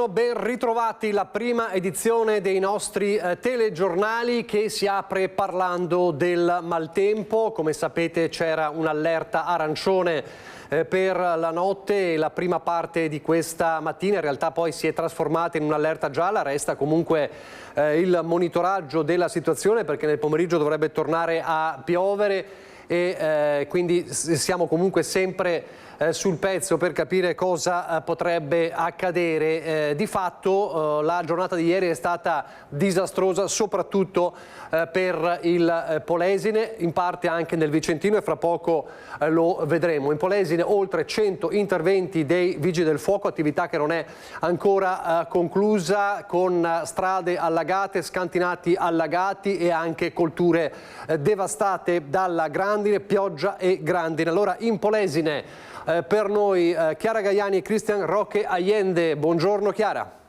Buongiorno, ben ritrovati. La prima edizione dei nostri telegiornali che si apre parlando del maltempo. Come sapete c'era un'allerta arancione per la notte e la prima parte di questa mattina. In realtà poi si è trasformata in un'allerta gialla. Resta comunque il monitoraggio della situazione perché nel pomeriggio dovrebbe tornare a piovere e quindi siamo comunque sempre sul pezzo per capire cosa potrebbe accadere. Di fatto la giornata di ieri è stata disastrosa soprattutto per il Polesine, in parte anche nel Vicentino e fra poco lo vedremo. In Polesine oltre 100 interventi dei Vigili del Fuoco, attività che non è ancora conclusa, con strade allagate, scantinati allagati e anche colture devastate dalla grandine, pioggia e grandine. Allora in Polesine per noi Chiara Gaiani e Cristian Roque Allende. Buongiorno Chiara.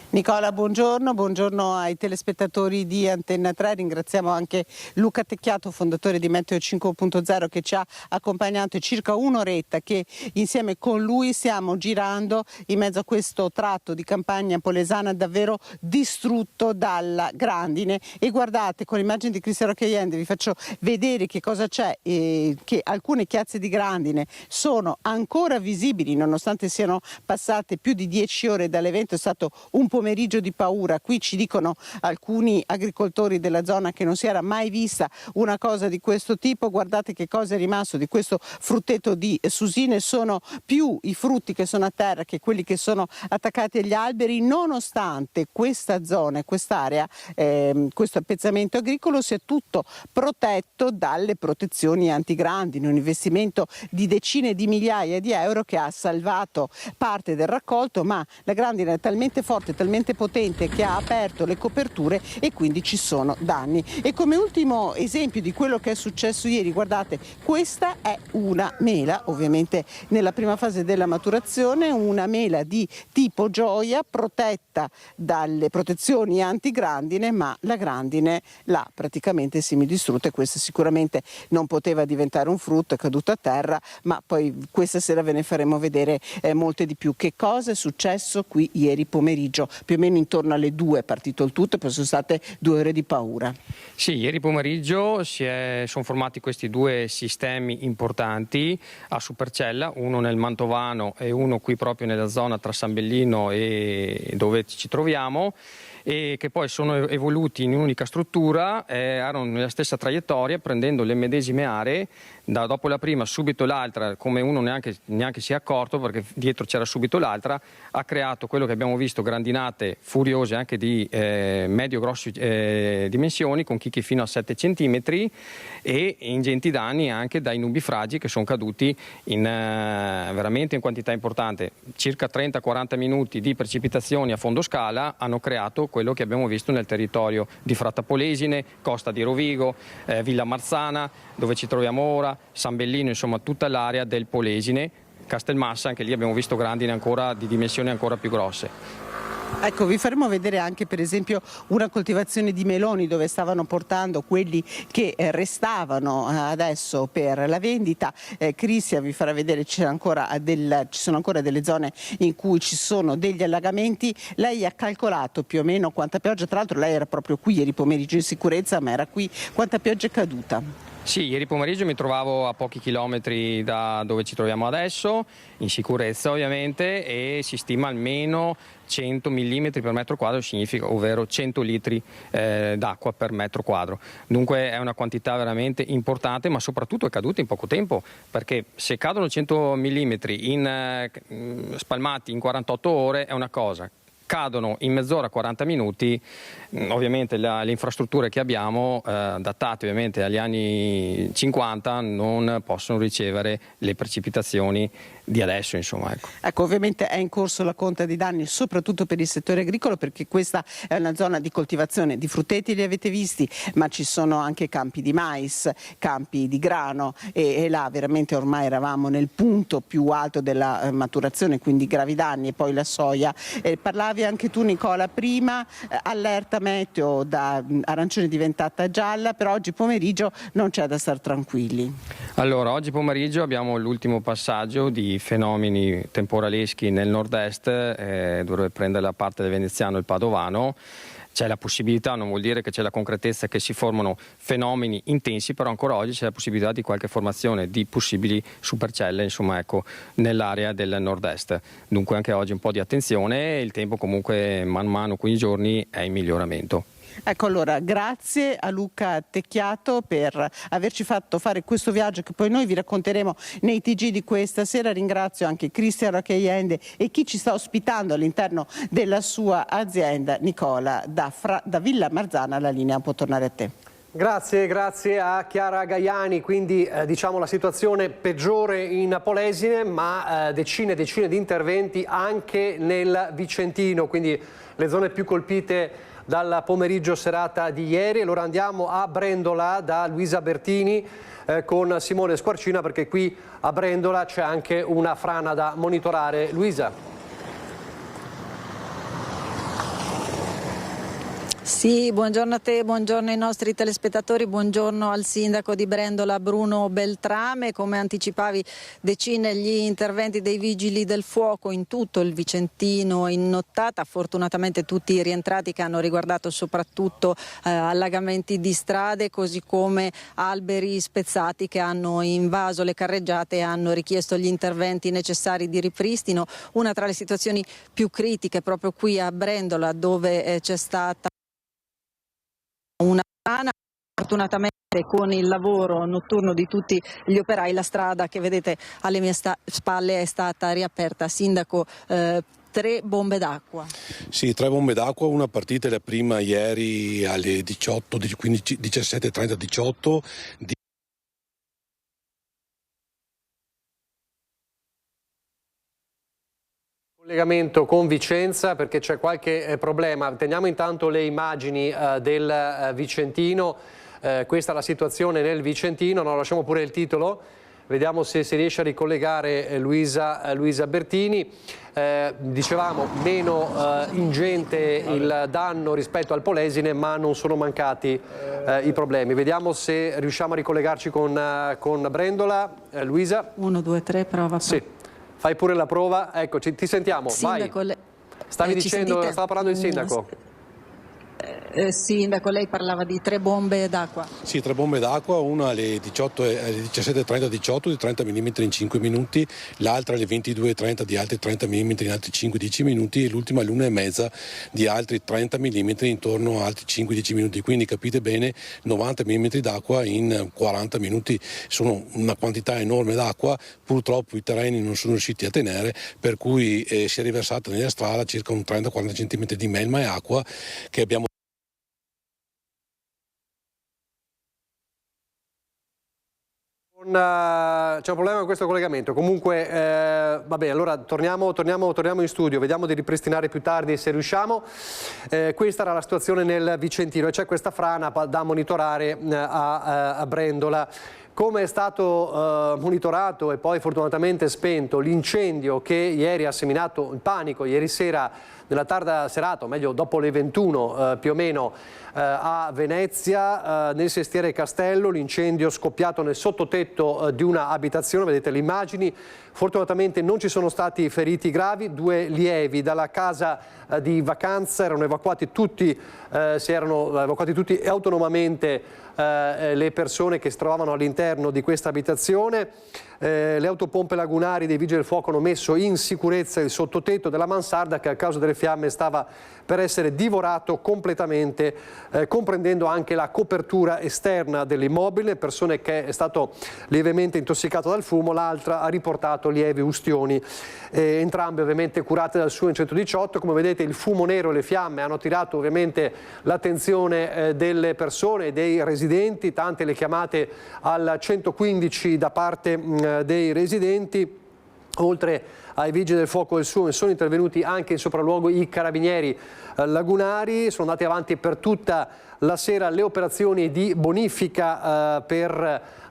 Nicola, buongiorno ai telespettatori di Antenna 3, ringraziamo anche Luca Tecchiato, fondatore di Meteo 5.0, che ci ha accompagnato circa un'oretta, che insieme con lui stiamo girando in mezzo a questo tratto di campagna polesana davvero distrutto dalla grandine. E guardate, con l'immagine di Cristian Roque Allende vi faccio vedere che cosa c'è, che alcune chiazze di grandine sono ancora visibili nonostante siano passate più di 10 ore dall'evento. È stato un pomeriggio di paura. Qui ci dicono alcuni agricoltori della zona che non si era mai vista una cosa di questo tipo. Guardate che cosa è rimasto di questo frutteto di susine, sono più i frutti che sono a terra che quelli che sono attaccati agli alberi, nonostante questa zona, quest'area, questo appezzamento agricolo sia tutto protetto dalle protezioni antigrandine, un investimento di decine di migliaia di euro che ha salvato parte del raccolto, ma la grandine è talmente forte, talmente potente che ha aperto le coperture e quindi ci sono danni. E come ultimo esempio di quello che è successo ieri, guardate, questa è una mela, ovviamente nella prima fase della maturazione, una mela di tipo gioia protetta dalle protezioni antigrandine, ma la grandine l'ha praticamente semidistrutta e questa sicuramente non poteva diventare un frutto, è caduto a terra, ma poi questa sera ve ne faremo vedere molte di più. Che cosa è successo qui ieri pomeriggio? Più o meno intorno alle 2 è partito il tutto e poi sono state 2 ore di paura. Sì, ieri pomeriggio sono formati questi due sistemi importanti a Supercella, uno nel Mantovano e uno qui proprio nella zona tra San Bellino e dove ci troviamo, e che poi sono evoluti in un'unica struttura, erano nella stessa traiettoria, prendendo le medesime aree, dopo la prima subito l'altra, come uno neanche si è accorto perché dietro c'era subito l'altra, ha creato quello che abbiamo visto, grandinate furiose anche di medio-grosse dimensioni, con chicchi fino a 7 centimetri e ingenti danni anche dai nubifragi che sono caduti veramente in quantità importante. Circa 30-40 minuti di precipitazioni a fondo scala hanno creato quello che abbiamo visto nel territorio di Fratta Polesine, Costa di Rovigo, Villa Marzana, dove ci troviamo ora, San Bellino, insomma tutta l'area del Polesine, Castelmassa, anche lì abbiamo visto grandine ancora di dimensioni ancora più grosse. Ecco, vi faremo vedere anche per esempio una coltivazione di meloni dove stavano portando quelli che restavano adesso per la vendita. Cristian vi farà vedere, ci sono ancora delle zone in cui ci sono degli allagamenti. Lei ha calcolato più o meno quanta pioggia, tra l'altro lei era proprio qui ieri pomeriggio in sicurezza, ma era qui, quanta pioggia è caduta? Sì, ieri pomeriggio mi trovavo a pochi chilometri da dove ci troviamo adesso, in sicurezza ovviamente, e si stima almeno 100 mm per metro quadro, significa, ovvero 100 litri d'acqua per metro quadro. Dunque è una quantità veramente importante, ma soprattutto è caduta in poco tempo, perché se cadono 100 mm spalmati in 48 ore è una cosa. Cadono in mezz'ora, 40 minuti, ovviamente le infrastrutture che abbiamo, datate ovviamente agli anni 50, non possono ricevere le precipitazioni di adesso, insomma. Ecco, ovviamente è in corso la conta di danni soprattutto per il settore agricolo, perché questa è una zona di coltivazione di frutteti, li avete visti, ma ci sono anche campi di mais, campi di grano e là veramente ormai eravamo nel punto più alto della maturazione, quindi gravi danni, e poi la soia. Parlavi citavi anche tu, Nicola, prima, allerta meteo da arancione diventata gialla, però oggi pomeriggio non c'è da stare tranquilli. Allora, oggi pomeriggio abbiamo l'ultimo passaggio di fenomeni temporaleschi nel nord-est, dovrebbe prendere la parte del veneziano e il padovano. C'è la possibilità, non vuol dire che c'è la concretezza che si formano fenomeni intensi, però ancora oggi c'è la possibilità di qualche formazione di possibili supercelle, insomma, ecco, nell'area del nord-est. Dunque anche oggi un po' di attenzione, il tempo comunque man mano con i giorni è in miglioramento. Ecco, allora grazie a Luca Tecchiato per averci fatto fare questo viaggio che poi noi vi racconteremo nei TG di questa sera. Ringrazio anche Cristian Racchiaiende e chi ci sta ospitando all'interno della sua azienda. Nicola, da Villa Marzana la linea può tornare a te. Grazie a Chiara Gaiani, quindi diciamo la situazione peggiore in Polesine, ma decine e decine di interventi anche nel Vicentino, quindi le zone più colpite dal pomeriggio serata di ieri. Allora andiamo a Brendola da Luisa Bertini con Simone Squarcina, perché qui a Brendola c'è anche una frana da monitorare. Luisa. Sì, buongiorno a te, buongiorno ai nostri telespettatori, buongiorno al sindaco di Brendola Bruno Beltrame. Come anticipavi, decine gli interventi dei vigili del fuoco in tutto il Vicentino in nottata, fortunatamente tutti rientrati, che hanno riguardato soprattutto allagamenti di strade, così come alberi spezzati che hanno invaso le carreggiate e hanno richiesto gli interventi necessari di ripristino. Una tra le situazioni più critiche proprio qui a Brendola, dove c'è stata una frana. Fortunatamente con il lavoro notturno di tutti gli operai la strada che vedete alle mie spalle è stata riaperta. Sindaco, 3 bombe d'acqua. Sì, 3 bombe d'acqua, una partita, la prima ieri alle 18, quindi 17:30, 18. Collegamento con Vicenza, perché c'è qualche problema. Teniamo intanto le immagini del Vicentino. Questa è la situazione nel Vicentino. No, lasciamo pure il titolo, vediamo se si riesce a ricollegare Luisa Bertini. Dicevamo meno ingente il danno rispetto al Polesine, ma non sono mancati i problemi. Vediamo se riusciamo a ricollegarci con Brendola. Luisa? 1, 2, 3, prova. Sì. Fai pure la prova, ecco, ti sentiamo, Sindaco, vai. Stavi dicendo, stava parlando il sindaco. Sindaco, lei parlava di 3 bombe d'acqua. Sì, 3 bombe d'acqua, una alle 17:30, 18 di 30 mm in 5 minuti, l'altra alle 22:30 di altri 30 mm in altri 5-10 minuti e l'ultima all'1:30 di altri 30 mm intorno a altri 5-10 minuti. Quindi capite bene, 90 mm d'acqua in 40 minuti, sono una quantità enorme d'acqua. Purtroppo i terreni non sono riusciti a tenere, per cui si è riversata nella strada circa un 30-40 cm di melma e acqua che abbiamo. C'è un problema con questo collegamento. Comunque, vabbè, allora torniamo in studio, vediamo di ripristinare più tardi se riusciamo. Questa era la situazione nel Vicentino e c'è questa frana da monitorare a Brendola. Come è stato monitorato e poi fortunatamente spento l'incendio che ieri ha seminato il panico, ieri sera nella tarda serata, o meglio dopo le 21 più o meno, a Venezia, nel sestiere Castello, l'incendio scoppiato nel sottotetto di una abitazione, vedete le immagini. Fortunatamente non ci sono stati feriti gravi, 2 lievi. Dalla casa di vacanza erano evacuati tutti, autonomamente le persone che si trovavano all'interno di questa abitazione. Le autopompe lagunari dei Vigili del Fuoco hanno messo in sicurezza il sottotetto della mansarda, che a causa delle fiamme stava per essere divorato completamente, comprendendo anche la copertura esterna dell'immobile. Persone che è stato lievemente intossicato dal fumo, l'altra ha riportato lievi ustioni, entrambe ovviamente curate dal SUE 118. Come vedete il fumo nero e le fiamme hanno attirato ovviamente l'attenzione delle persone, dei residenti, tante le chiamate al 115 da parte dei residenti. Oltre ai Vigili del Fuoco del SUE sono intervenuti anche in sopralluogo i carabinieri lagunari, sono andati avanti per tutta la sera le operazioni di bonifica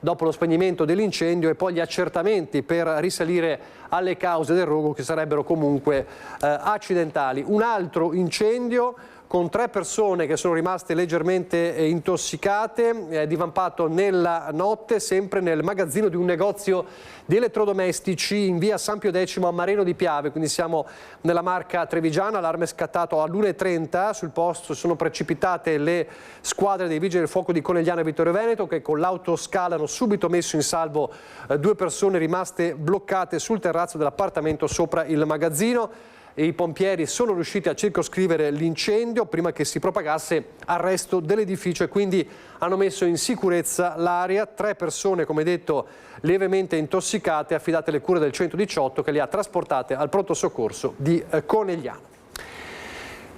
dopo lo spegnimento dell'incendio e poi gli accertamenti per risalire alle cause del rogo, che sarebbero comunque accidentali. Un altro incendio con 3 persone che sono rimaste leggermente intossicate, divampato nella notte sempre nel magazzino di un negozio di elettrodomestici in via San Pio X a Mareno di Piave, quindi siamo nella Marca trevigiana. Allarme scattato all'1:30, sul posto sono precipitate le squadre dei Vigili del Fuoco di Conegliano e Vittorio Veneto, che con l'autoscala hanno subito messo in salvo 2 persone rimaste bloccate sul terrazzo dell'appartamento sopra il magazzino. I pompieri sono riusciti a circoscrivere l'incendio prima che si propagasse al resto dell'edificio e quindi hanno messo in sicurezza l'area. 3 persone, come detto, lievemente intossicate, affidate alle cure del 118 che le ha trasportate al pronto soccorso di Conegliano.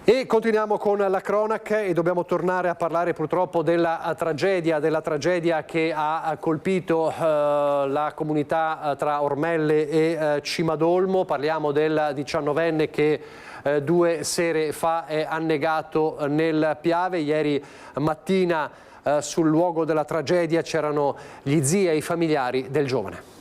E continuiamo con la cronaca e dobbiamo tornare a parlare purtroppo della tragedia che ha colpito la comunità tra Ormelle e Cimadolmo. Parliamo del 19enne che 2 sere fa è annegato nel Piave. Ieri mattina sul luogo della tragedia c'erano gli zii e i familiari del giovane.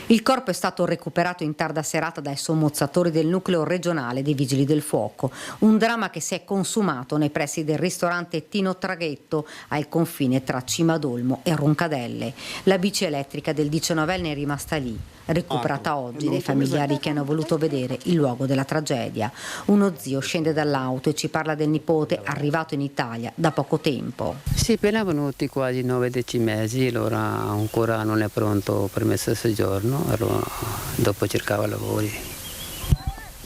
Il corpo è stato recuperato in tarda serata dai sommozzatori del nucleo regionale dei Vigili del Fuoco. Un dramma che si è consumato nei pressi del ristorante Tino Traghetto al confine tra Cimadolmo e Roncadelle. La bici elettrica del 19enne è rimasta lì, recuperata oggi dai familiari che hanno voluto vedere il luogo della tragedia. Uno zio scende dall'auto e ci parla del nipote arrivato in Italia da poco tempo. Sì, appena venuti quasi 9-10 mesi, allora ancora non è pronto permesso di soggiorno. Allora, dopo cercava lavori.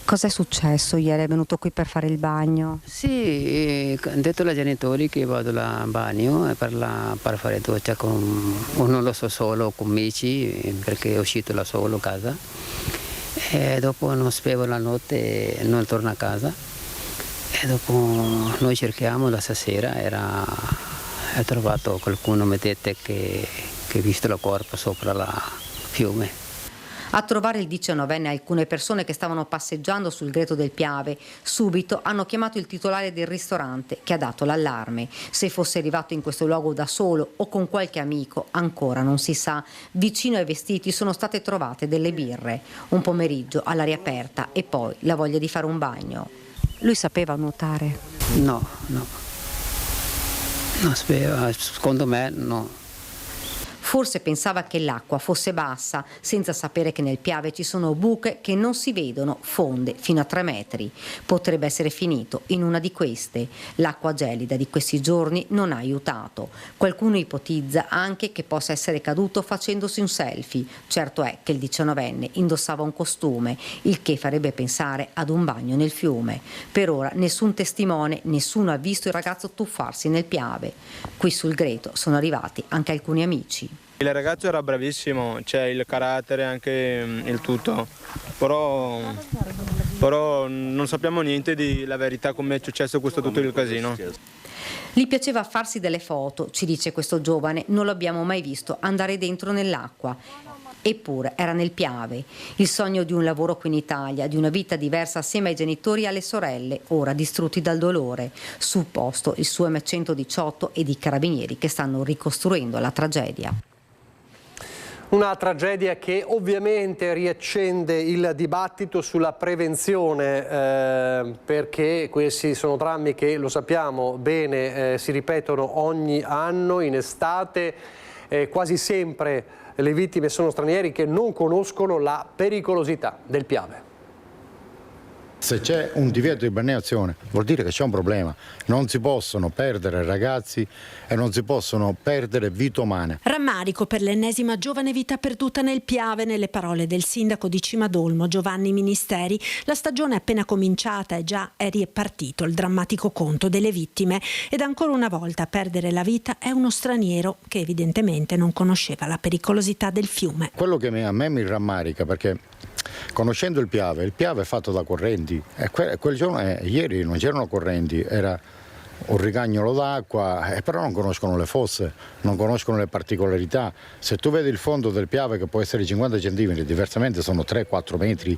Cos'è successo ieri? È venuto qui per fare il bagno? Sì, ho detto ai genitori che vado al bagno per fare doccia non lo so, solo con amici, perché è uscito da solo a casa. E dopo non sapevo la notte, non torno a casa. E dopo noi cerchiamo la sera, ho trovato qualcuno, mi ha detto che ha visto il corpo sopra il fiume. A trovare il 19enne alcune persone che stavano passeggiando sul greto del Piave. Subito hanno chiamato il titolare del ristorante che ha dato l'allarme. Se fosse arrivato in questo luogo da solo o con qualche amico ancora non si sa. Vicino ai vestiti sono state trovate delle birre. Un pomeriggio all'aria aperta e poi la voglia di fare un bagno. Lui sapeva nuotare? No. Non sapeva, secondo me no. Forse pensava che l'acqua fosse bassa, senza sapere che nel Piave ci sono buche che non si vedono, fonde fino a 3 metri. Potrebbe essere finito in una di queste. L'acqua gelida di questi giorni non ha aiutato. Qualcuno ipotizza anche che possa essere caduto facendosi un selfie. Certo è che il 19enne indossava un costume, il che farebbe pensare ad un bagno nel fiume. Per ora nessun testimone, nessuno ha visto il ragazzo tuffarsi nel Piave. Qui sul greto sono arrivati anche alcuni amici. Il ragazzo era bravissimo, c'è il carattere, anche il tutto, però non sappiamo niente di la verità, come è successo questo tutto il casino. Gli piaceva farsi delle foto, ci dice questo giovane, non l'abbiamo mai visto andare dentro nell'acqua. Eppure era nel Piave, il sogno di un lavoro qui in Italia, di una vita diversa assieme ai genitori e alle sorelle, ora distrutti dal dolore. Sul posto il suo M118 ed i carabinieri che stanno ricostruendo la tragedia. Una tragedia che ovviamente riaccende il dibattito sulla prevenzione, perché questi sono drammi che, lo sappiamo bene, si ripetono ogni anno in estate. Quasi sempre le vittime sono stranieri che non conoscono la pericolosità del Piave. Se c'è un divieto di balneazione vuol dire che c'è un problema, non si possono perdere ragazzi e non si possono perdere vite umane. Rammarico per l'ennesima giovane vita perduta nel Piave, nelle parole del sindaco di Cimadolmo Giovanni Ministeri. La stagione è appena cominciata e già è ripartito il drammatico conto delle vittime ed ancora una volta a perdere la vita è uno straniero che evidentemente non conosceva la pericolosità del fiume. Quello che a me mi rammarica, perché conoscendo il Piave è fatto da correnti e quel giorno, ieri non c'erano correnti, era un rigagnolo d'acqua, però non conoscono le fosse, non conoscono le particolarità. Se tu vedi il fondo del Piave che può essere 50 cm, diversamente sono 3-4 metri,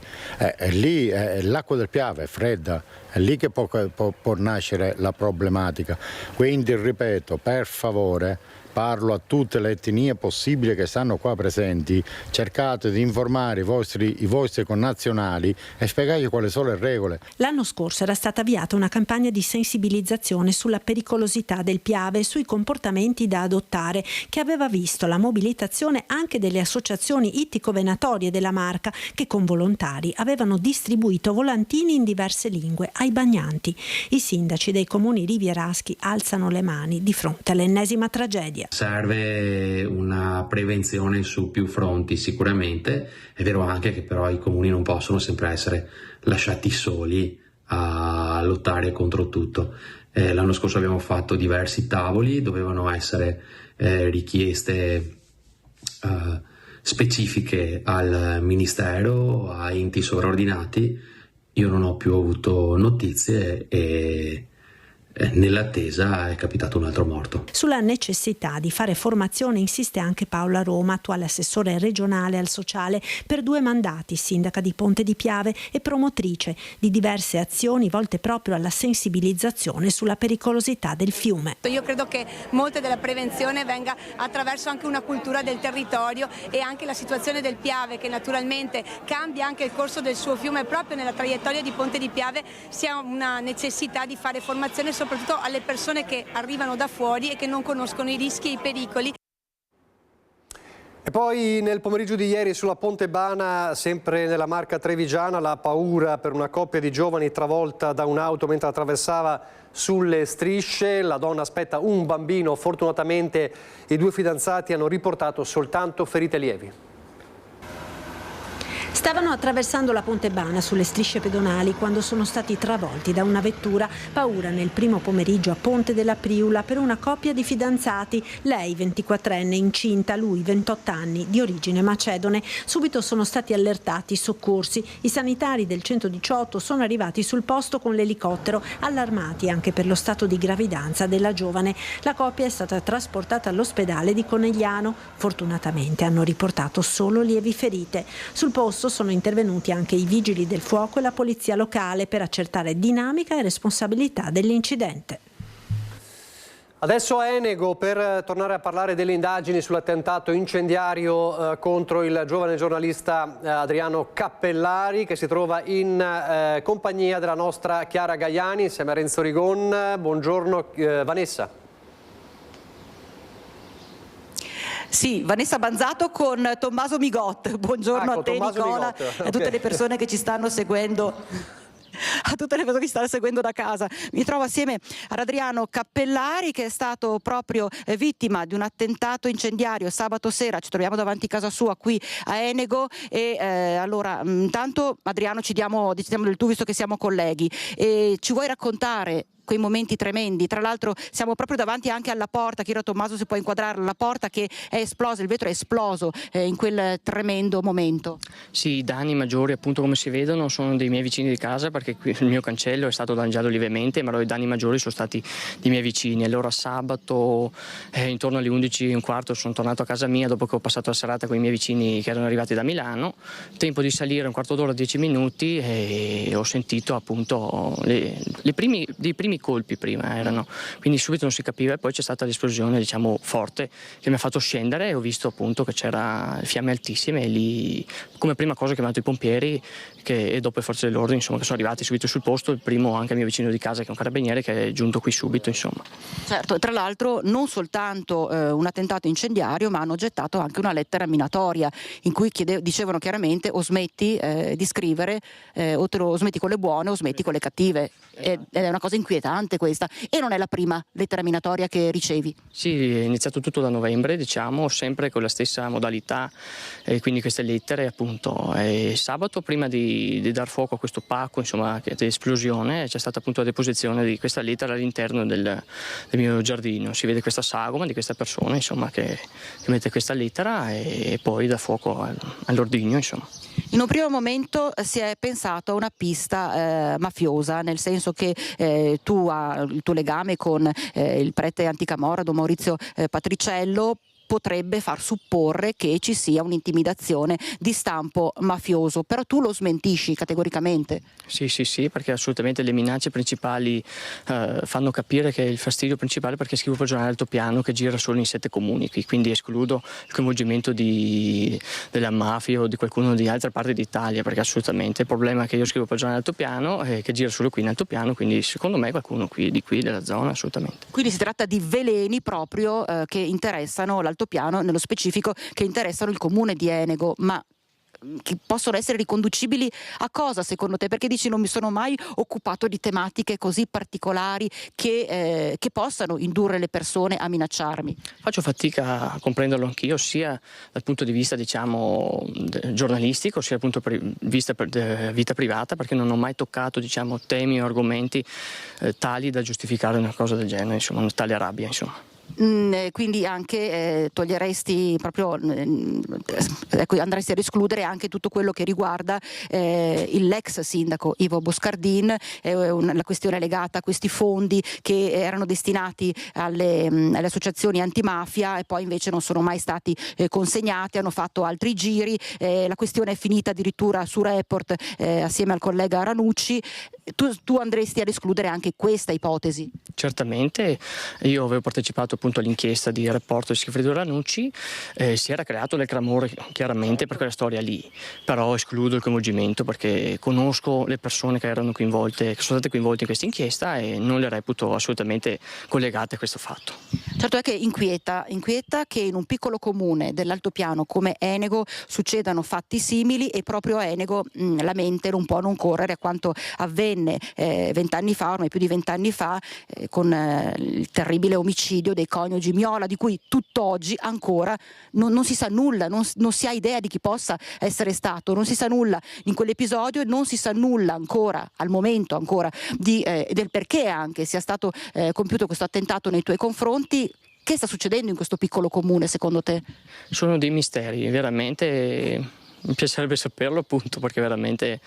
lì l'acqua del Piave è fredda, è lì che può nascere la problematica. Quindi ripeto, per favore, parlo a tutte le etnie possibili che stanno qua presenti, cercate di informare i vostri connazionali e spiegate quali sono le regole. L'anno scorso era stata avviata una campagna di sensibilizzazione sulla pericolosità del Piave e sui comportamenti da adottare, che aveva visto la mobilitazione anche delle associazioni ittico-venatorie della Marca, che con volontari avevano distribuito volantini in diverse lingue ai bagnanti. I sindaci dei comuni rivieraschi alzano le mani di fronte all'ennesima tragedia. Serve una prevenzione su più fronti sicuramente, è vero anche che però i comuni non possono sempre essere lasciati soli a lottare contro tutto. L'anno scorso abbiamo fatto diversi tavoli, dovevano essere richieste specifiche al Ministero, a enti sovraordinati. Io non ho più avuto notizie e nell'attesa è capitato un altro morto. Sulla necessità di fare formazione insiste anche Paola Roma, attuale assessore regionale al sociale per 2 mandati, sindaca di Ponte di Piave e promotrice di diverse azioni volte proprio alla sensibilizzazione sulla pericolosità del fiume. Io credo che molta della prevenzione venga attraverso anche una cultura del territorio e anche la situazione del Piave, che naturalmente cambia anche il corso del suo fiume proprio nella traiettoria di Ponte di Piave, sia una necessità di fare formazione soprattutto alle persone che arrivano da fuori e che non conoscono i rischi e i pericoli. E poi nel pomeriggio di ieri sulla Ponte Bana, sempre nella Marca trevigiana, la paura per una coppia di giovani travolta da un'auto mentre attraversava sulle strisce. La donna aspetta un bambino, fortunatamente i 2 fidanzati hanno riportato soltanto ferite lievi. Stavano attraversando la Ponte Bana sulle strisce pedonali quando sono stati travolti da una vettura. Paura nel primo pomeriggio a Ponte della Priula per una coppia di fidanzati, lei 24enne incinta, lui 28 anni, di origine macedone. Subito sono stati allertati i soccorsi. I sanitari del 118 sono arrivati sul posto con l'elicottero, allarmati anche per lo stato di gravidanza della giovane. La coppia è stata trasportata all'ospedale di Conegliano. Fortunatamente hanno riportato solo lievi ferite. Sul posto sono intervenuti anche i vigili del fuoco e la polizia locale per accertare dinamica e responsabilità dell'incidente. Adesso a Enego per tornare a parlare delle indagini sull'attentato incendiario contro il giovane giornalista Adriano Cappellari, che si trova in compagnia della nostra Chiara Gaiani insieme a Renzo Rigon. Buongiorno Vanessa. Sì, Vanessa Banzato con Tommaso Migot. Buongiorno a te Nicola e a tutte le persone che ci stanno seguendo. A tutte le persone che stanno seguendo da casa. Mi trovo assieme ad Adriano Cappellari, che è stato proprio vittima di un attentato incendiario sabato sera. Ci troviamo davanti a casa sua qui a Enego e allora intanto Adriano ci diamo del tu, visto che siamo colleghi, e ci vuoi raccontare quei momenti tremendi? Tra l'altro siamo proprio davanti anche alla porta, chiedo a Tommaso se può inquadrare la porta che è esplosa, il vetro è esploso in quel tremendo momento. Sì, i danni maggiori appunto come si vedono sono dei miei vicini di casa, perché qui il mio cancello è stato danneggiato lievemente, ma i danni maggiori sono stati dei miei vicini. Allora sabato intorno alle 11:15 sono tornato a casa mia dopo che ho passato la serata con i miei vicini che erano arrivati da Milano. Tempo di salire un quarto d'ora, 10 minuti, e ho sentito appunto dei primi colpi prima erano, quindi subito non si capiva, e poi c'è stata l'esplosione diciamo forte che mi ha fatto scendere e ho visto appunto che c'era fiamme altissime, e lì come prima cosa ho chiamato i pompieri e dopo le forze dell'ordine insomma, che sono arrivati subito sul posto, il primo anche il mio vicino di casa che è un carabiniere che è giunto qui subito insomma. Certo, tra l'altro non soltanto un attentato incendiario, ma hanno gettato anche una lettera minatoria in cui dicevano chiaramente o smetti di scrivere o smetti con le buone o smetti con le cattive, ed è una cosa inquietante questa, e non è la prima lettera minatoria che ricevi. Sì, è iniziato tutto da novembre, diciamo, sempre con la stessa modalità, quindi queste lettere appunto. Sabato prima di dar fuoco a questo pacco, insomma, di esplosione, c'è stata appunto la deposizione di questa lettera all'interno del mio giardino. Si vede questa sagoma di questa persona, insomma, che mette questa lettera e poi dà fuoco all'ordigno, insomma. In un primo momento si è pensato a una pista mafiosa, nel senso che tu tu il tuo legame con il prete anticamorra Don Maurizio Patriciello potrebbe far supporre che ci sia un'intimidazione di stampo mafioso, però tu lo smentisci categoricamente. Sì, perché assolutamente le minacce principali fanno capire che il fastidio principale perché scrivo per il giornale altopiano che gira solo in 7 comuni, quindi escludo il coinvolgimento della mafia o di qualcuno di altre parti d'Italia, perché assolutamente il problema è che io scrivo per il giornale altopiano e che gira solo qui in altopiano, quindi secondo me qualcuno di qui della zona assolutamente. Quindi si tratta di veleni proprio che interessano l'altopiano, nello specifico che interessano il comune di Enego, ma che possono essere riconducibili a cosa secondo te? Perché dici non mi sono mai occupato di tematiche così particolari che possano indurre le persone a minacciarmi. Faccio fatica a comprenderlo anch'io, sia dal punto di vista giornalistico, sia dal punto di vista vita privata, perché non ho mai toccato temi o argomenti tali da giustificare una cosa del genere, insomma, una tale rabbia, insomma. Quindi anche toglieresti proprio, andresti ad escludere anche tutto quello che riguarda l'ex sindaco Ivo Boscardin, la questione legata a questi fondi che erano destinati alle associazioni antimafia e poi invece non sono mai stati consegnati, hanno fatto altri giri, la questione è finita addirittura su Report assieme al collega Ranucci. Tu andresti ad escludere anche questa ipotesi? Certamente, io avevo partecipato appunto all'inchiesta di Report di Sigfrido Ranucci, si era creato del clamore chiaramente per quella storia lì, però escludo il coinvolgimento perché conosco le persone che erano coinvolte, che sono state coinvolte in questa inchiesta e non le reputo assolutamente collegate a questo fatto. Certo è che inquieta che in un piccolo comune dell'altopiano come Enego succedano fatti simili e proprio a Enego la mente non può non correre a quanto avvenne 20 anni fa, ormai più di 20 anni fa, con il terribile omicidio dei coniugi Miola, di cui tutt'oggi ancora non si sa nulla, non si ha idea di chi possa essere stato, non si sa nulla in quell'episodio e non si sa nulla ancora, al momento ancora, del perché anche sia stato compiuto questo attentato nei tuoi confronti. Che sta succedendo in questo piccolo comune secondo te? Sono dei misteri, veramente mi piacerebbe saperlo appunto perché veramente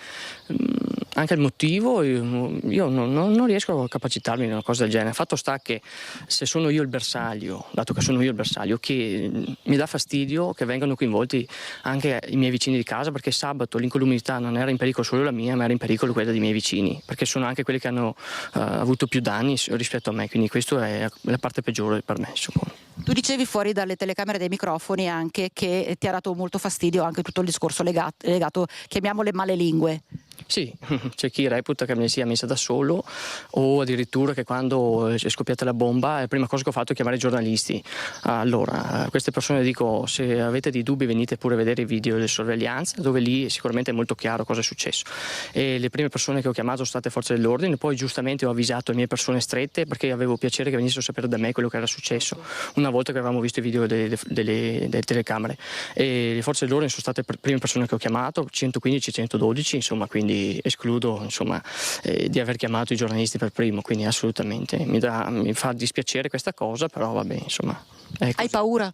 anche il motivo io non riesco a capacitarmi in una cosa del genere. Fatto sta che se sono io il bersaglio, dato che sono io il bersaglio, che mi dà fastidio che vengano coinvolti anche i miei vicini di casa, perché sabato l'incolumità non era in pericolo solo la mia, ma era in pericolo quella dei miei vicini, perché sono anche quelli che hanno avuto più danni rispetto a me, quindi questo è la parte peggiore per me, suppongo. Tu dicevi fuori dalle telecamere dei microfoni anche che ti ha dato molto fastidio anche tutto il discorso legato, chiamiamole male lingue. Sì, c'è chi reputa che mi sia messa da solo o addirittura che quando è scoppiata la bomba la prima cosa che ho fatto è chiamare i giornalisti. Allora, a queste persone dico se avete dei dubbi venite pure a vedere i video di sorveglianza dove lì sicuramente è molto chiaro cosa è successo. E le prime persone che ho chiamato sono state forze dell'ordine, poi giustamente ho avvisato le mie persone strette perché avevo piacere che venissero a sapere da me quello che era successo una volta che avevamo visto i video delle telecamere. E le forze dell'ordine sono state le prime persone che ho chiamato, 115, 112, insomma, quindi escludo insomma, di aver chiamato i giornalisti per primo, quindi assolutamente mi fa dispiacere questa cosa, però vabbè, insomma. Hai paura?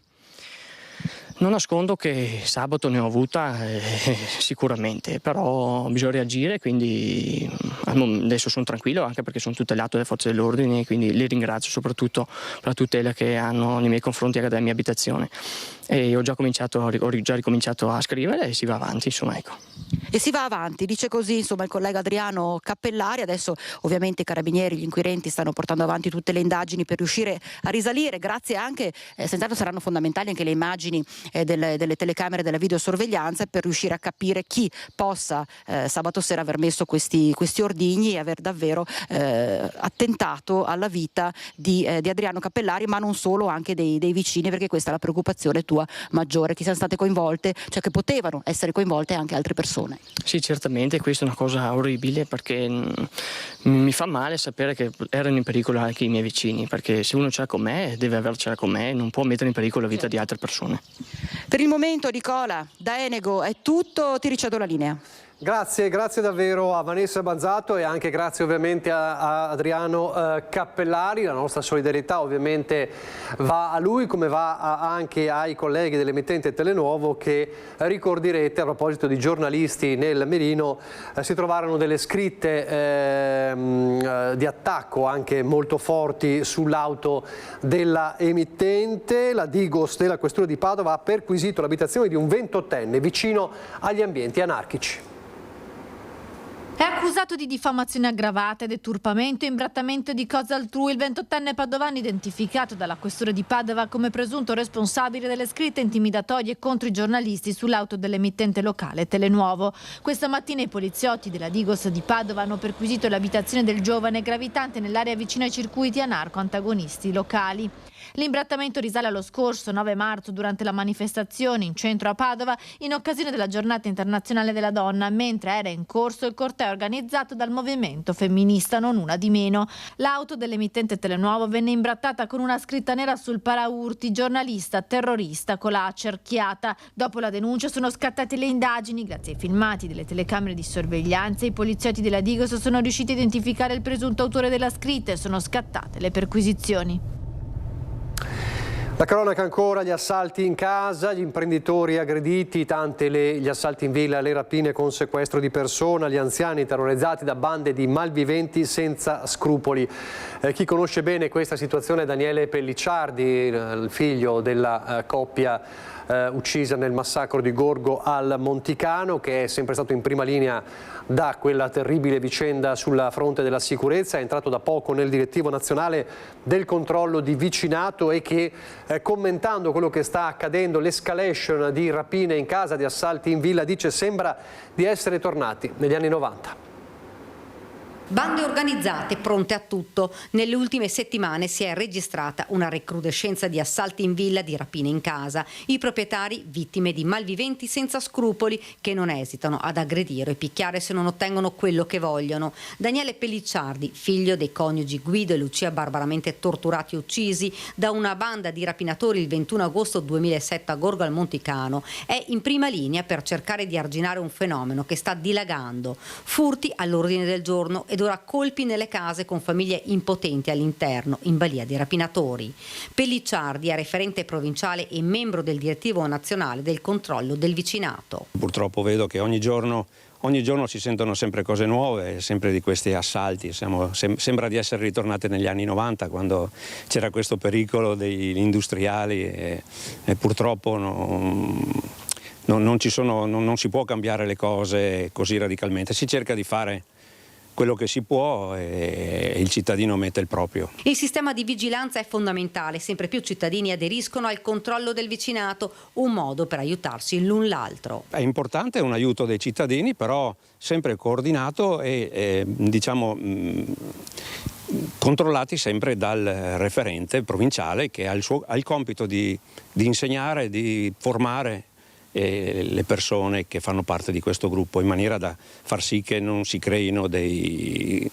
Non nascondo che sabato ne ho avuta sicuramente, però bisogna reagire, quindi adesso sono tranquillo anche perché sono tutelato dalle forze dell'ordine, quindi li ringrazio soprattutto per la tutela che hanno nei miei confronti anche della mia abitazione. E ho già ricominciato a scrivere e si va avanti, insomma, ecco. E si va avanti, dice così insomma il collega Adriano Cappellari. Adesso ovviamente i carabinieri, gli inquirenti stanno portando avanti tutte le indagini per riuscire a risalire, grazie anche, senz'altro saranno fondamentali anche le immagini delle telecamere della videosorveglianza per riuscire a capire chi possa sabato sera aver messo questi ordigni e aver davvero attentato alla vita di Adriano Cappellari, ma non solo, anche dei vicini, perché questa è la preoccupazione tua maggiore, che siano state coinvolte, cioè che potevano essere coinvolte anche altre persone. Sì, certamente, questa è una cosa orribile perché mi fa male sapere che erano in pericolo anche i miei vicini, perché se uno ce l'ha con me deve avercela con me, non può mettere in pericolo la vita di altre persone. Per il momento, Nicola, da Enego è tutto, ti ricevo la linea. Grazie davvero a Vanessa Banzato e anche grazie ovviamente a Adriano Cappellari. La nostra solidarietà ovviamente va a lui, come va anche ai colleghi dell'emittente Telenuovo, che ricorderete, a proposito di giornalisti nel mirino, si trovarono delle scritte di attacco anche molto forti sull'auto della emittente. La Digos della Questura di Padova ha perquisito l'abitazione di un 28enne vicino agli ambienti anarchici. È accusato di diffamazione aggravata, deturpamento e imbrattamento di cosa altrui il 28enne padovano, identificato dalla Questura di Padova come presunto responsabile delle scritte intimidatorie contro i giornalisti sull'auto dell'emittente locale Telenuovo. Questa mattina i poliziotti della Digos di Padova hanno perquisito l'abitazione del giovane gravitante nell'area vicino ai circuiti anarco-antagonisti locali. L'imbrattamento risale allo scorso 9 marzo durante la manifestazione in centro a Padova in occasione della Giornata Internazionale della Donna, mentre era in corso il corteo organizzato dal movimento femminista Non Una di Meno. L'auto dell'emittente Telenuovo venne imbrattata con una scritta nera sul paraurti giornalista terrorista con la cerchiata. Dopo la denuncia sono scattate le indagini. Grazie ai filmati delle telecamere di sorveglianza i poliziotti della Digos sono riusciti a identificare il presunto autore della scritta e sono scattate le perquisizioni. La cronaca ancora, gli assalti in casa, gli imprenditori aggrediti, gli assalti in villa, le rapine con sequestro di persona, gli anziani terrorizzati da bande di malviventi senza scrupoli. Chi conosce bene questa situazione è Daniele Pellicciardi, il figlio della coppia uccisa nel massacro di Gorgo al Monticano, che è sempre stato in prima linea da quella terribile vicenda sul fronte della sicurezza. È entrato da poco nel direttivo nazionale del controllo di vicinato e che commentando quello che sta accadendo, l'escalation di rapine in casa, di assalti in villa, dice sembra di essere tornati negli anni 90. Bande organizzate pronte a tutto. Nelle ultime settimane si è registrata una recrudescenza di assalti in villa, di rapine in casa. I proprietari vittime di malviventi senza scrupoli che non esitano ad aggredire e picchiare se non ottengono quello che vogliono. Daniele Pellicciardi, figlio dei coniugi Guido e Lucia barbaramente torturati e uccisi da una banda di rapinatori il 21 agosto 2007 a Gorgo al Monticano, è in prima linea per cercare di arginare un fenomeno che sta dilagando. Furti all'ordine del giorno ed ora colpi nelle case con famiglie impotenti all'interno, in balia di rapinatori. Pellicciardi è referente provinciale e membro del direttivo nazionale del controllo del vicinato. Purtroppo vedo che ogni giorno si sentono sempre cose nuove, sempre di questi assalti. Sembra di essere ritornati negli anni 90, quando c'era questo pericolo degli industriali e purtroppo non si può cambiare le cose così radicalmente. Si cerca di fare quello che si può e il cittadino mette il proprio. Il sistema di vigilanza è fondamentale, sempre più cittadini aderiscono al controllo del vicinato, un modo per aiutarsi l'un l'altro. È importante un aiuto dei cittadini, però sempre coordinato e controllati sempre dal referente provinciale, che ha il compito di insegnare, di formare le persone che fanno parte di questo gruppo, in maniera da far sì che non si creino delle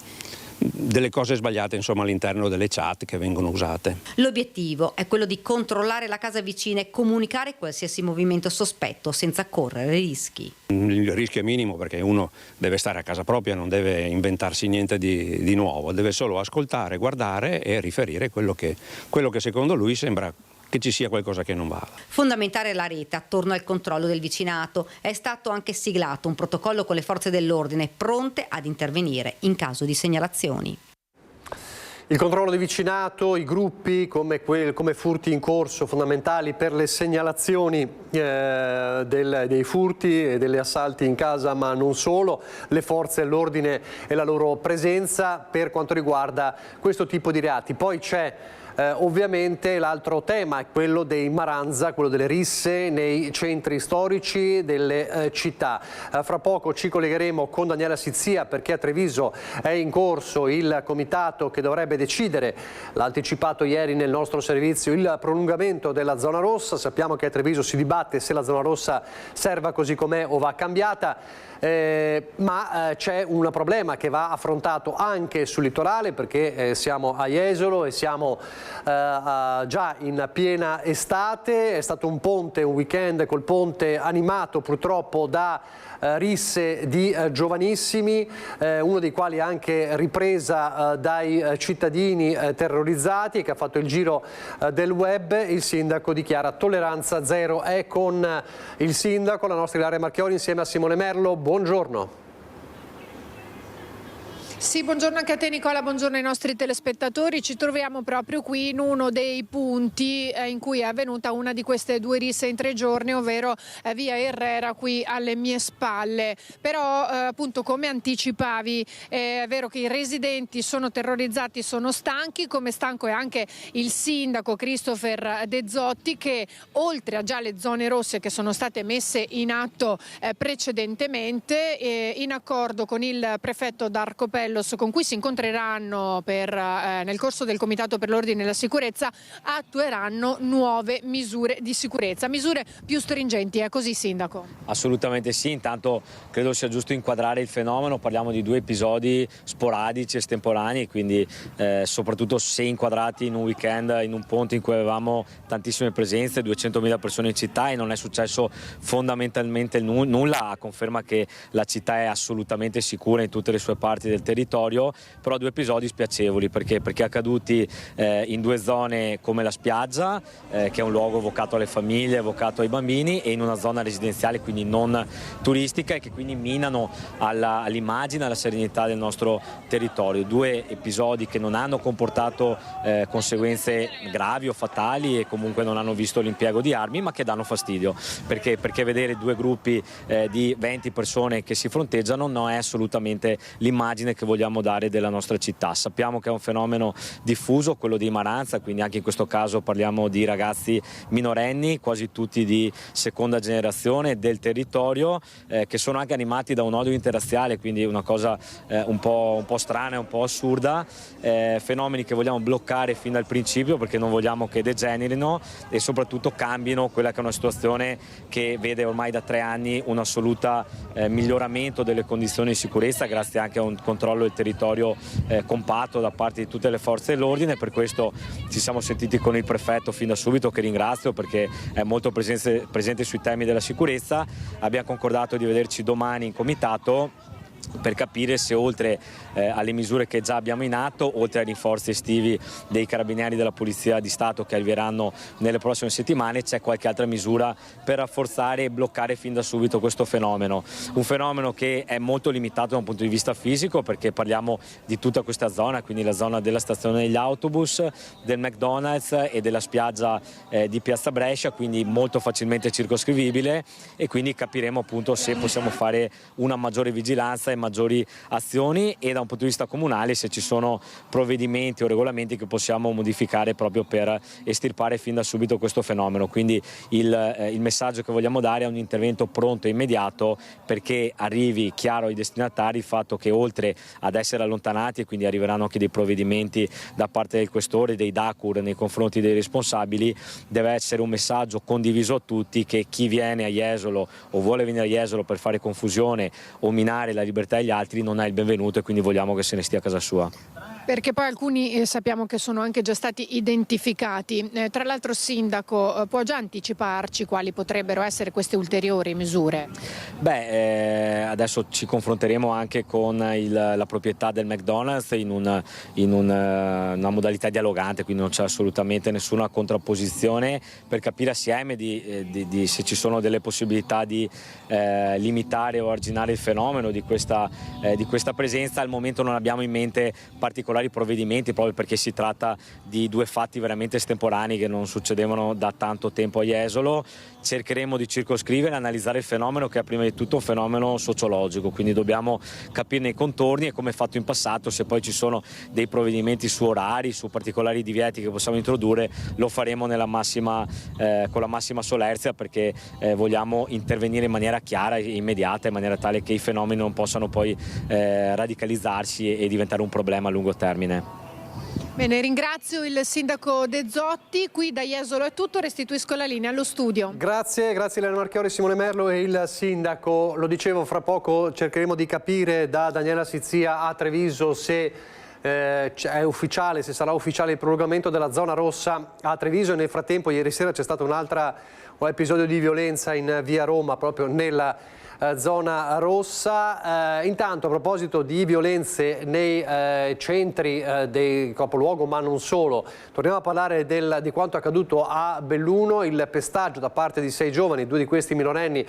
cose sbagliate all'interno delle chat che vengono usate. L'obiettivo è quello di controllare la casa vicina e comunicare qualsiasi movimento sospetto senza correre rischi. Il rischio è minimo, perché uno deve stare a casa propria, non deve inventarsi niente di nuovo, deve solo ascoltare, guardare e riferire quello che secondo lui sembra che ci sia qualcosa che non va. Fondamentale la rete attorno al controllo del vicinato. È stato anche siglato un protocollo con le forze dell'ordine pronte ad intervenire in caso di segnalazioni. Il controllo di vicinato, i gruppi come furti in corso, fondamentali per le segnalazioni dei furti e degli assalti in casa, ma non solo, le forze dell'ordine e la loro presenza per quanto riguarda questo tipo di reati. Poi c'è ovviamente l'altro tema, è quello dei maranza, quello delle risse nei centri storici delle città. Fra poco ci collegheremo con Daniela Sizia, perché a Treviso è in corso il comitato che dovrebbe decidere, l'ha anticipato ieri nel nostro servizio, il prolungamento della zona rossa. Sappiamo che a Treviso si dibatte se la zona rossa serva così com'è o va cambiata. ma c'è un problema che va affrontato anche sul litorale, perché siamo a Jesolo e siamo già in piena estate. È stato un weekend col ponte animato purtroppo da risse di giovanissimi, uno dei quali anche ripresa dai cittadini terrorizzati e che ha fatto il giro del web. Il sindaco dichiara tolleranza zero. È con il sindaco, la nostra Ilaria Marchiori, insieme a Simone Merlo. Buongiorno. Sì, buongiorno anche a te Nicola, buongiorno ai nostri telespettatori. Ci troviamo proprio qui in uno dei punti in cui è avvenuta una di queste due risse in 3 giorni, ovvero via Herrera qui alle mie spalle. Però appunto, come anticipavi, è vero che i residenti sono terrorizzati, sono stanchi, come stanco è anche il sindaco Christopher De Zotti, che oltre a già le zone rosse che sono state messe in atto precedentemente, in accordo con il prefetto Darco con cui si incontreranno nel corso del Comitato per l'Ordine e la Sicurezza, attueranno nuove misure di sicurezza, misure più stringenti. È così, sindaco? Assolutamente sì, intanto credo sia giusto inquadrare il fenomeno. Parliamo di 2 episodi sporadici, estemporanei, quindi soprattutto se inquadrati in un weekend, in un ponte in cui avevamo tantissime presenze, 200.000 persone in città, e non è successo fondamentalmente nulla, a conferma che la città è assolutamente sicura in tutte le sue parti del territorio. Però 2 episodi spiacevoli perché accaduti in 2 zone come la spiaggia, che è un luogo vocato alle famiglie, vocato ai bambini, e in una zona residenziale, quindi non turistica, e che quindi minano all'immagine, alla serenità del nostro territorio. 2 episodi che non hanno comportato conseguenze gravi o fatali, e comunque non hanno visto l'impiego di armi, ma che danno fastidio, perché vedere 2 gruppi di 20 persone che si fronteggiano non è assolutamente l'immagine che vogliamo dare della nostra città. Sappiamo che è un fenomeno diffuso, quello di Maranza, quindi anche in questo caso parliamo di ragazzi minorenni, quasi tutti di seconda generazione del territorio, che sono anche animati da un odio interrazziale, quindi una cosa un po' strana e un po' assurda, fenomeni che vogliamo bloccare fin dal principio, perché non vogliamo che degenerino e soprattutto cambino quella che è una situazione che vede ormai da 3 anni un assoluto miglioramento delle condizioni di sicurezza, grazie anche a un controllo del territorio compatto da parte di tutte le forze dell'ordine. Per questo ci siamo sentiti con il prefetto fin da subito, che ringrazio perché è molto presente sui temi della sicurezza. Abbiamo concordato di vederci domani in comitato per capire se oltre alle misure che già abbiamo in atto, oltre ai rinforzi estivi dei carabinieri della Polizia di Stato che arriveranno nelle prossime settimane, c'è qualche altra misura per rafforzare e bloccare fin da subito questo fenomeno. Un fenomeno che è molto limitato da un punto di vista fisico, perché parliamo di tutta questa zona, quindi la zona della stazione degli autobus, del McDonald's e della spiaggia di Piazza Brescia, quindi molto facilmente circoscrivibile, e quindi capiremo appunto se possiamo fare una maggiore vigilanza e maggiori azioni, e da un punto di vista comunale se ci sono provvedimenti o regolamenti che possiamo modificare proprio per estirpare fin da subito questo fenomeno. Quindi il messaggio che vogliamo dare è un intervento pronto e immediato, perché arrivi chiaro ai destinatari il fatto che oltre ad essere allontanati, e quindi arriveranno anche dei provvedimenti da parte del questore, dei DACUR nei confronti dei responsabili, deve essere un messaggio condiviso a tutti che chi viene a Jesolo o vuole venire a Jesolo per fare confusione o minare la libertà degli altri non è il benvenuto, e quindi vogliamo che se ne stia a casa sua. Perché poi alcuni sappiamo che sono anche già stati identificati. Tra l'altro, sindaco, può già anticiparci quali potrebbero essere queste ulteriori misure? Adesso ci confronteremo anche con la proprietà del McDonald's in una modalità dialogante, quindi non c'è assolutamente nessuna contrapposizione, per capire assieme se ci sono delle possibilità di limitare o arginare il fenomeno di questa presenza. Al momento non abbiamo in mente particolari provvedimenti, proprio perché si tratta di 2 fatti veramente estemporanei che non succedevano da tanto tempo a Jesolo. Cercheremo di circoscrivere e analizzare il fenomeno, che è prima di tutto un fenomeno sociologico, quindi dobbiamo capirne i contorni, e come fatto in passato, se poi ci sono dei provvedimenti su orari, su particolari divieti che possiamo introdurre, lo faremo con la massima solerzia, perché vogliamo intervenire in maniera chiara e immediata, in maniera tale che i fenomeni non possano poi radicalizzarsi e diventare un problema a lungo termine. Bene, ringrazio il sindaco De Zotti. Qui da Jesolo è tutto, restituisco la linea allo studio. Grazie Elena Marchiori, Simone Merlo e il sindaco. Lo dicevo, fra poco cercheremo di capire da Daniela Sizia a Treviso se è ufficiale, se sarà ufficiale il prolungamento della zona rossa a Treviso. E nel frattempo ieri sera c'è stato un altro episodio di violenza in via Roma, proprio nella zona rossa. Intanto, a proposito di violenze nei centri del capoluogo, ma non solo, torniamo a parlare di quanto accaduto a Belluno, il pestaggio da parte di 6 giovani, 2 di questi minorenni,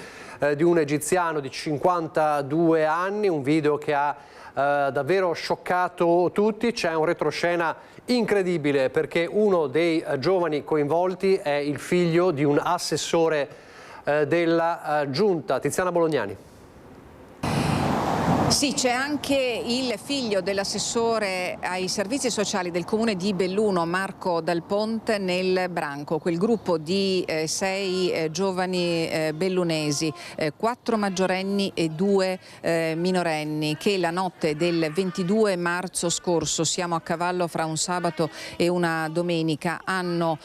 di un egiziano di 52 anni, un video che ha davvero scioccato tutti. C'è un retroscena incredibile perché uno dei giovani coinvolti è il figlio di un assessore della Giunta. Tiziana Bolognani. Sì, c'è anche il figlio dell'assessore ai servizi sociali del comune di Belluno, Marco Dal Ponte, nel branco, quel gruppo di 6 giovani bellunesi, 4 maggiorenni e 2 minorenni, che la notte del 22 marzo scorso, siamo a cavallo fra un sabato e una domenica, hanno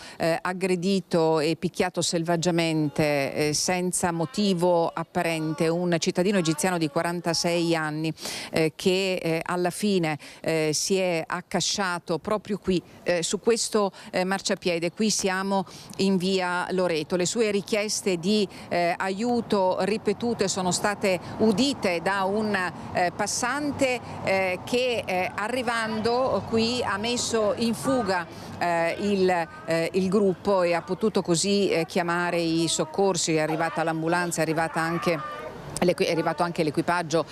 aggredito e picchiato selvaggiamente, senza motivo apparente, un cittadino egiziano di 46 anni. Che alla fine si è accasciato proprio qui su questo marciapiede. Qui siamo in via Loreto. Le sue richieste di aiuto ripetute sono state udite da un passante che arrivando qui ha messo in fuga il gruppo e ha potuto così chiamare i soccorsi. È arrivata l'ambulanza, è arrivato anche l'equipaggio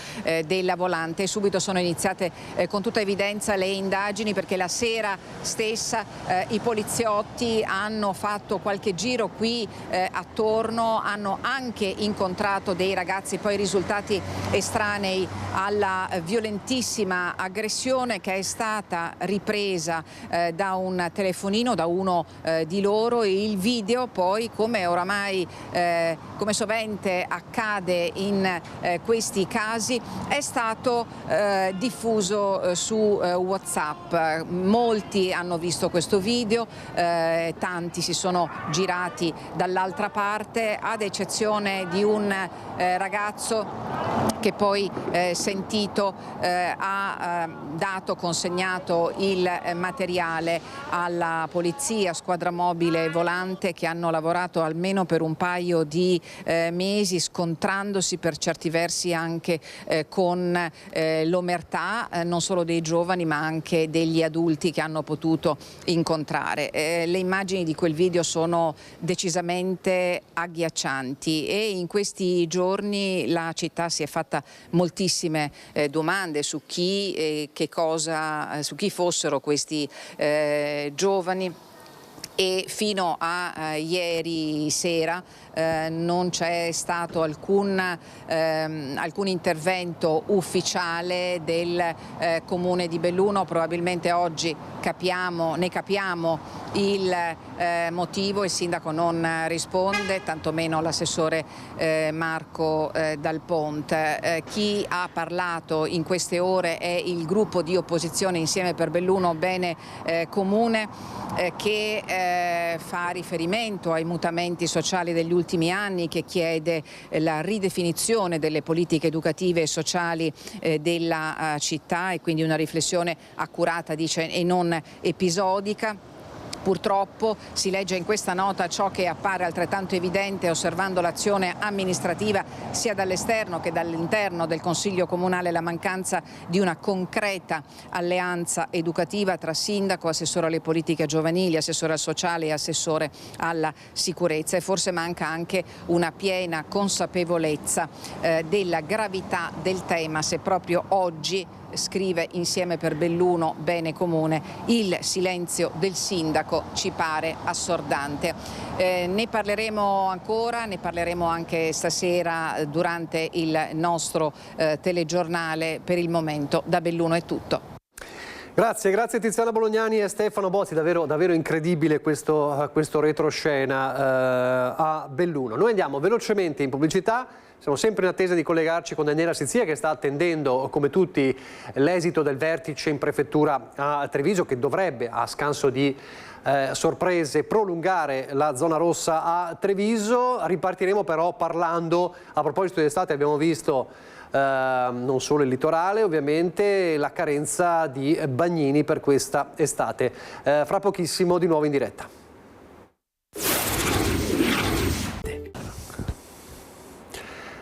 della volante e subito sono iniziate con tutta evidenza le indagini, perché la sera stessa i poliziotti hanno fatto qualche giro qui attorno, hanno anche incontrato dei ragazzi poi risultati estranei alla violentissima aggressione, che è stata ripresa da un telefonino, da uno di loro, e il video poi, come oramai come sovente accade in questi casi, è stato diffuso su WhatsApp. Molti hanno visto questo video, tanti si sono girati dall'altra parte, ad eccezione di un ragazzo che poi sentito ha consegnato il materiale alla polizia, squadra mobile e volante, che hanno lavorato almeno per un paio di mesi, scontrandosi per certi versi anche con l'omertà non solo dei giovani ma anche degli adulti che hanno potuto incontrare. Le immagini di quel video sono decisamente agghiaccianti e in questi giorni la città si è fatta moltissime domande su chi su chi fossero questi giovani, e fino a ieri sera non c'è stato alcun intervento ufficiale del comune di Belluno. Probabilmente oggi ne capiamo il motivo. Il sindaco non risponde, tantomeno l'assessore Marco Dal Ponte. Chi ha parlato in queste ore è il gruppo di opposizione Insieme per Belluno Bene Comune, che fa riferimento ai mutamenti sociali degli ultimi anni, che chiede la ridefinizione delle politiche educative e sociali della città, e quindi una riflessione accurata, dice, e non episodica. Purtroppo si legge in questa nota ciò che appare altrettanto evidente osservando l'azione amministrativa sia dall'esterno che dall'interno del Consiglio Comunale: la mancanza di una concreta alleanza educativa tra sindaco, assessore alle politiche giovanili, assessore al sociale e assessore alla sicurezza, e forse manca anche una piena consapevolezza della gravità del tema, se proprio oggi, scrive Insieme per Belluno Bene Comune, il silenzio del sindaco ci pare assordante. Ne parleremo ancora, ne parleremo anche stasera durante il nostro telegiornale. Per il momento da Belluno è tutto. Grazie Tiziana Bolognani e Stefano Bozzi, davvero incredibile questo retroscena a Belluno. Noi andiamo velocemente in pubblicità. Siamo sempre in attesa di collegarci con Daniela Sizia, che sta attendendo, come tutti, l'esito del vertice in prefettura a Treviso, che dovrebbe, a scanso di sorprese, prolungare la zona rossa a Treviso. Ripartiremo però parlando, a proposito di estate, abbiamo visto non solo il litorale, ovviamente, la carenza di bagnini per questa estate. Fra pochissimo di nuovo in diretta.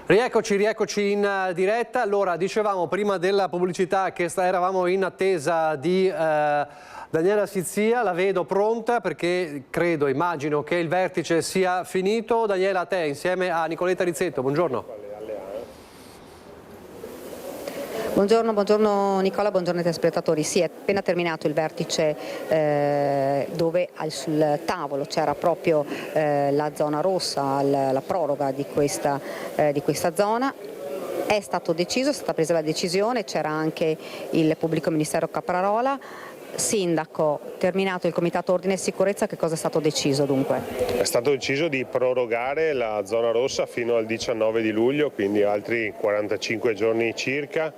Rieccoci in diretta. Allora, dicevamo prima della pubblicità che eravamo in attesa di Daniela Sizia. La vedo pronta perché immagino che il vertice sia finito. Daniela, a te insieme a Nicoletta Rizzetto, buongiorno. Buongiorno Nicola, buongiorno ai telespettatori. Sì, è appena terminato il vertice dove sul tavolo c'era proprio la zona rossa, la proroga di questa zona. È stato deciso, è stata presa la decisione, c'era anche il pubblico ministero Caprarola. Sindaco, terminato il comitato ordine e sicurezza, che cosa è stato deciso dunque? È stato deciso di prorogare la zona rossa fino al 19 di luglio, quindi altri 45 giorni circa.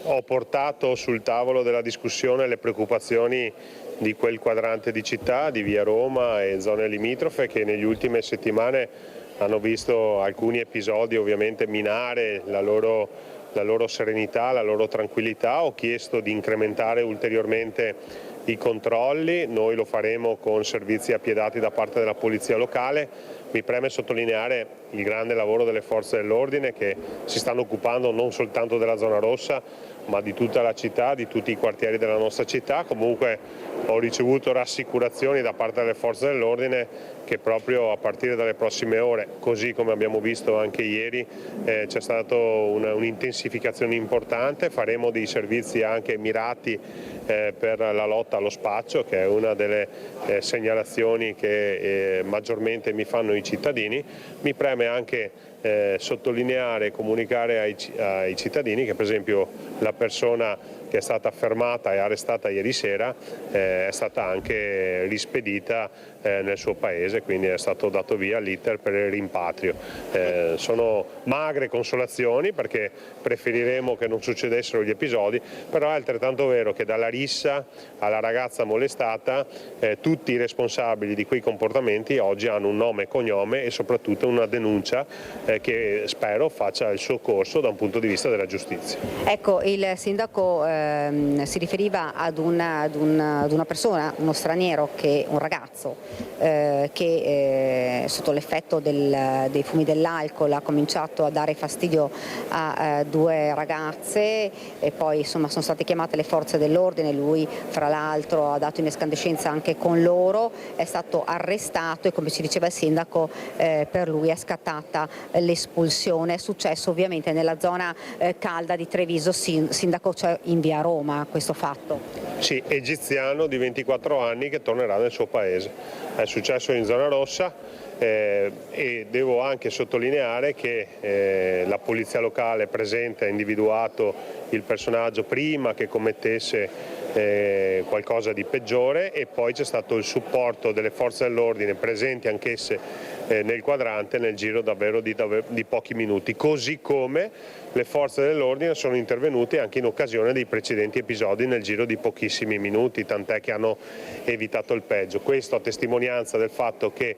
Ho portato sul tavolo della discussione le preoccupazioni di quel quadrante di città, di via Roma e zone limitrofe, che negli ultime settimane hanno visto alcuni episodi ovviamente minare la loro serenità, la loro tranquillità. Ho chiesto di incrementare ulteriormente i controlli, noi lo faremo con servizi appiedati da parte della polizia locale. Mi preme sottolineare il grande lavoro delle forze dell'ordine che si stanno occupando non soltanto della zona rossa, ma di tutta la città, di tutti i quartieri della nostra città. Comunque ho ricevuto rassicurazioni da parte delle forze dell'ordine che proprio a partire dalle prossime ore, così come abbiamo visto anche ieri, c'è stata un'intensificazione importante. Faremo dei servizi anche mirati per la lotta allo spaccio, che è una delle segnalazioni che maggiormente mi fanno i cittadini. Mi preme anche sottolineare e comunicare ai cittadini che per esempio la persona che è stata fermata e arrestata ieri sera è stata anche rispedita nel suo paese, quindi è stato dato via l'iter per il rimpatrio. Sono magre consolazioni perché preferiremo che non succedessero gli episodi, però è altrettanto vero che dalla rissa alla ragazza molestata tutti i responsabili di quei comportamenti oggi hanno un nome e cognome e soprattutto una denuncia che spero faccia il suo corso da un punto di vista della giustizia. Ecco, il sindaco si riferiva ad una persona, uno straniero, un ragazzo che sotto l'effetto dei fumi dell'alcol ha cominciato a dare fastidio a due ragazze e poi insomma sono state chiamate le forze dell'ordine. Lui fra l'altro ha dato in escandescenza anche con loro, è stato arrestato e, come ci diceva il sindaco, per lui è scattata l'espulsione. È successo ovviamente nella zona calda di Treviso. Sindaco, cioè in via Roma questo fatto? Sì, egiziano di 24 anni che tornerà nel suo paese. È successo in zona rossa e devo anche sottolineare che la polizia locale presente ha individuato il personaggio prima che commettesse qualcosa di peggiore e poi c'è stato il supporto delle forze dell'ordine presenti anch'esse nel quadrante nel giro davvero di pochi minuti, così come le forze dell'ordine sono intervenute anche in occasione dei precedenti episodi nel giro di pochissimi minuti, tant'è che hanno evitato il peggio. Questo a testimonianza del fatto che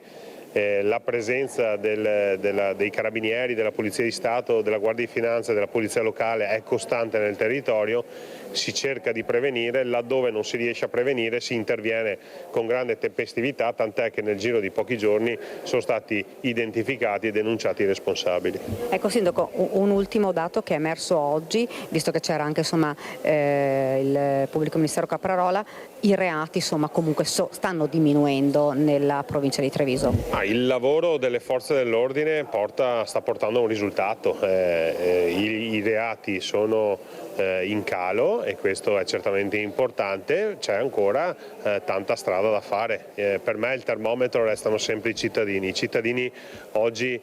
la presenza dei carabinieri, della Polizia di Stato, della Guardia di Finanza e della Polizia locale è costante nel territorio. Si cerca di prevenire, laddove non si riesce a prevenire si interviene con grande tempestività, tant'è che nel giro di pochi giorni sono stati identificati e denunciati i responsabili. Ecco sindaco, un ultimo dato che è emerso oggi, visto che c'era anche il pubblico ministero Caprarola, i reati comunque stanno diminuendo nella provincia di Treviso. Il lavoro delle forze dell'ordine sta portando a un risultato, i reati sono in calo e questo è certamente importante, c'è ancora tanta strada da fare. Per me il termometro restano sempre i cittadini. I cittadini oggi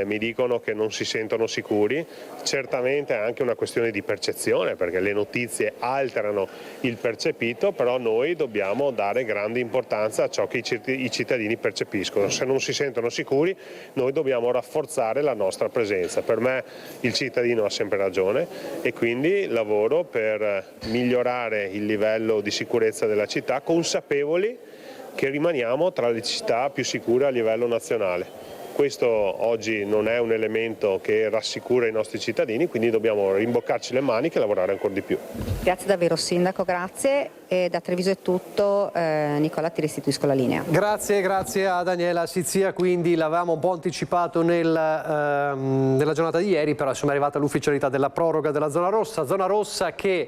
mi dicono che non si sentono sicuri, certamente è anche una questione di percezione perché le notizie alterano il percepito, però noi dobbiamo dare grande importanza a ciò che i cittadini percepiscono. Se non si sentono sicuri noi dobbiamo rafforzare la nostra presenza. Per me il cittadino ha sempre ragione e quindi lavoro per migliorare il livello di sicurezza della città, consapevoli che rimaniamo tra le città più sicure a livello nazionale. Questo oggi non è un elemento che rassicura i nostri cittadini, quindi dobbiamo rimboccarci le maniche e lavorare ancora di più. Grazie davvero Sindaco, grazie. E da Treviso è tutto, Nicola ti restituisco la linea. Grazie a Daniela Sizia, quindi l'avevamo un po' anticipato nella giornata di ieri, però insomma è arrivata l'ufficialità della proroga della zona rossa che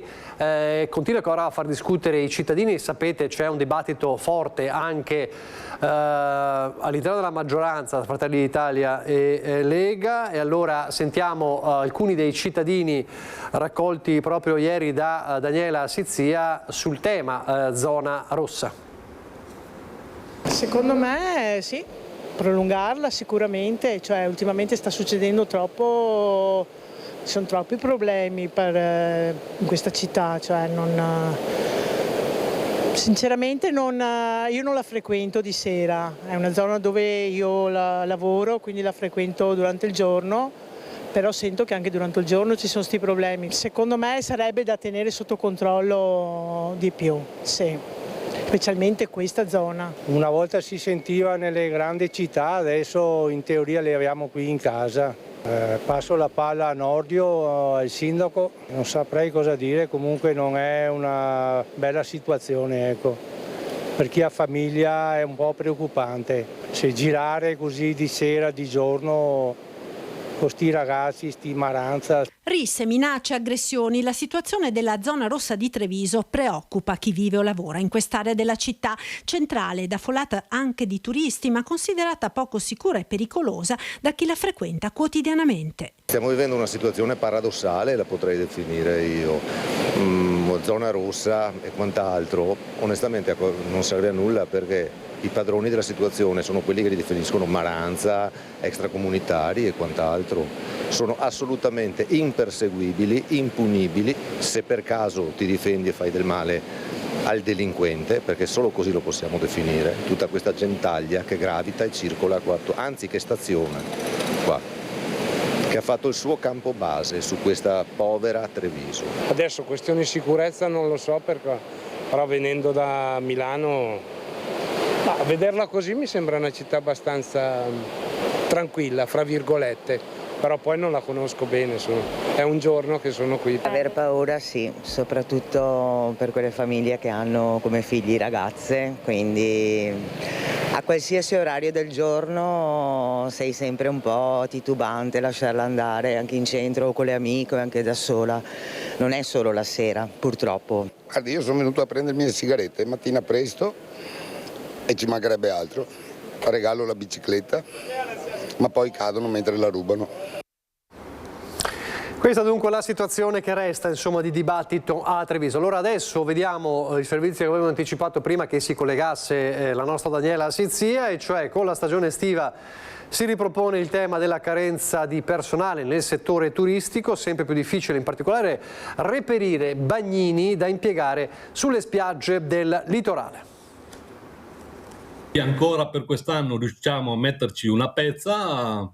continua ancora a far discutere i cittadini. Sapete, c'è un dibattito forte anche all'interno della maggioranza, Fratelli d'Italia e Lega, e allora sentiamo alcuni dei cittadini raccolti proprio ieri da Daniela Sizia sul tema zona rossa. Secondo me sì, prolungarla sicuramente, cioè ultimamente sta succedendo troppo, ci sono troppi problemi in questa città, cioè sinceramente io non la frequento di sera, è una zona dove io lavoro, quindi la frequento durante il giorno, però sento che anche durante il giorno ci sono questi problemi. Secondo me sarebbe da tenere sotto controllo di più, sì, specialmente questa zona. Una volta si sentiva nelle grandi città, adesso in teoria le abbiamo qui in casa. Passo la palla a Nordio, al sindaco, non saprei cosa dire, comunque non è una bella situazione, ecco. Per chi ha famiglia è un po' preoccupante, se girare così di sera, di giorno, con sti ragazzi, sti maranza. Risse, minacce, aggressioni, la situazione della zona rossa di Treviso preoccupa chi vive o lavora in quest'area della città centrale ed affollata anche di turisti, ma considerata poco sicura e pericolosa da chi la frequenta quotidianamente. Stiamo vivendo una situazione paradossale, la potrei definire io, zona rossa e quant'altro. Onestamente non serve a nulla perché i padroni della situazione sono quelli che li definiscono maranza, extracomunitari e quant'altro. Sono assolutamente imperseguibili, impunibili, se per caso ti difendi e fai del male al delinquente, perché solo così lo possiamo definire, tutta questa gentaglia che gravita e circola qua, anzi che staziona qua, che ha fatto il suo campo base su questa povera Treviso. Adesso questione di sicurezza non lo so perché, però venendo da Milano, a vederla così mi sembra una città abbastanza tranquilla, fra virgolette, però poi non la conosco bene, è un giorno che sono qui. Aver paura sì, soprattutto per quelle famiglie che hanno come figli ragazze, quindi a qualsiasi orario del giorno sei sempre un po' titubante, lasciarla andare anche in centro o con le amiche o anche da sola, non è solo la sera purtroppo. Guardi, io sono venuto a prendermi le sigarette mattina presto e ci mancherebbe altro, regalo la bicicletta, ma poi cadono mentre la rubano. Questa dunque è la situazione che resta insomma di dibattito a Treviso. Allora adesso vediamo il servizio che avevamo anticipato prima che si collegasse la nostra Daniela Sizia, e cioè con la stagione estiva si ripropone il tema della carenza di personale nel settore turistico, sempre più difficile in particolare reperire bagnini da impiegare sulle spiagge del litorale. Ancora per quest'anno riusciamo a metterci una pezza,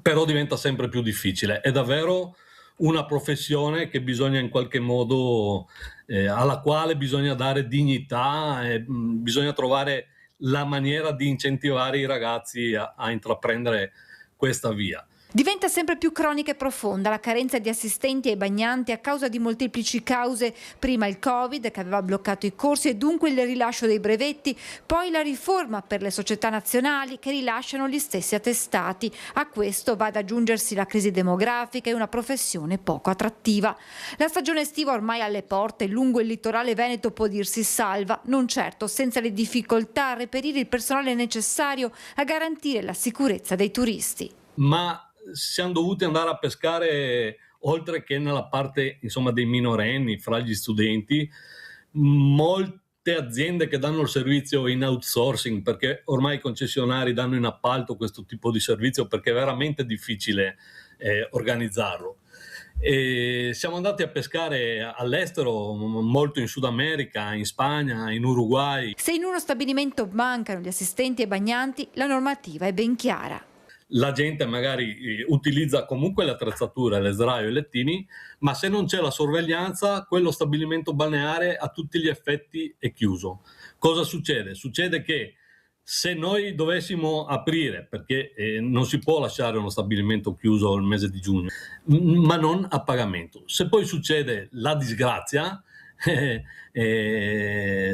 però diventa sempre più difficile. È davvero una professione che bisogna in qualche modo, alla quale bisogna dare dignità e bisogna trovare la maniera di incentivare i ragazzi a intraprendere questa via. Diventa sempre più cronica e profonda la carenza di assistenti ai bagnanti a causa di molteplici cause, prima il Covid che aveva bloccato i corsi e dunque il rilascio dei brevetti, poi la riforma per le società nazionali che rilasciano gli stessi attestati. A questo va ad aggiungersi la crisi demografica e una professione poco attrattiva. La stagione estiva ormai alle porte, lungo il litorale veneto può dirsi salva, non certo senza le difficoltà a reperire il personale necessario a garantire la sicurezza dei turisti. Ma siamo dovuti andare a pescare oltre che nella parte insomma dei minorenni, fra gli studenti. Molte aziende che danno il servizio in outsourcing, perché ormai i concessionari danno in appalto questo tipo di servizio perché è veramente difficile organizzarlo. E siamo andati a pescare all'estero, molto in Sud America, in Spagna, in Uruguay. Se in uno stabilimento mancano gli assistenti e bagnanti, la normativa è ben chiara. La gente magari utilizza comunque le attrezzature, le sdraio e i lettini, ma se non c'è la sorveglianza, quello stabilimento balneare a tutti gli effetti è chiuso. Cosa succede? Succede che se noi dovessimo aprire, perché non si può lasciare uno stabilimento chiuso il mese di giugno, ma non a pagamento. Se poi succede la disgrazia,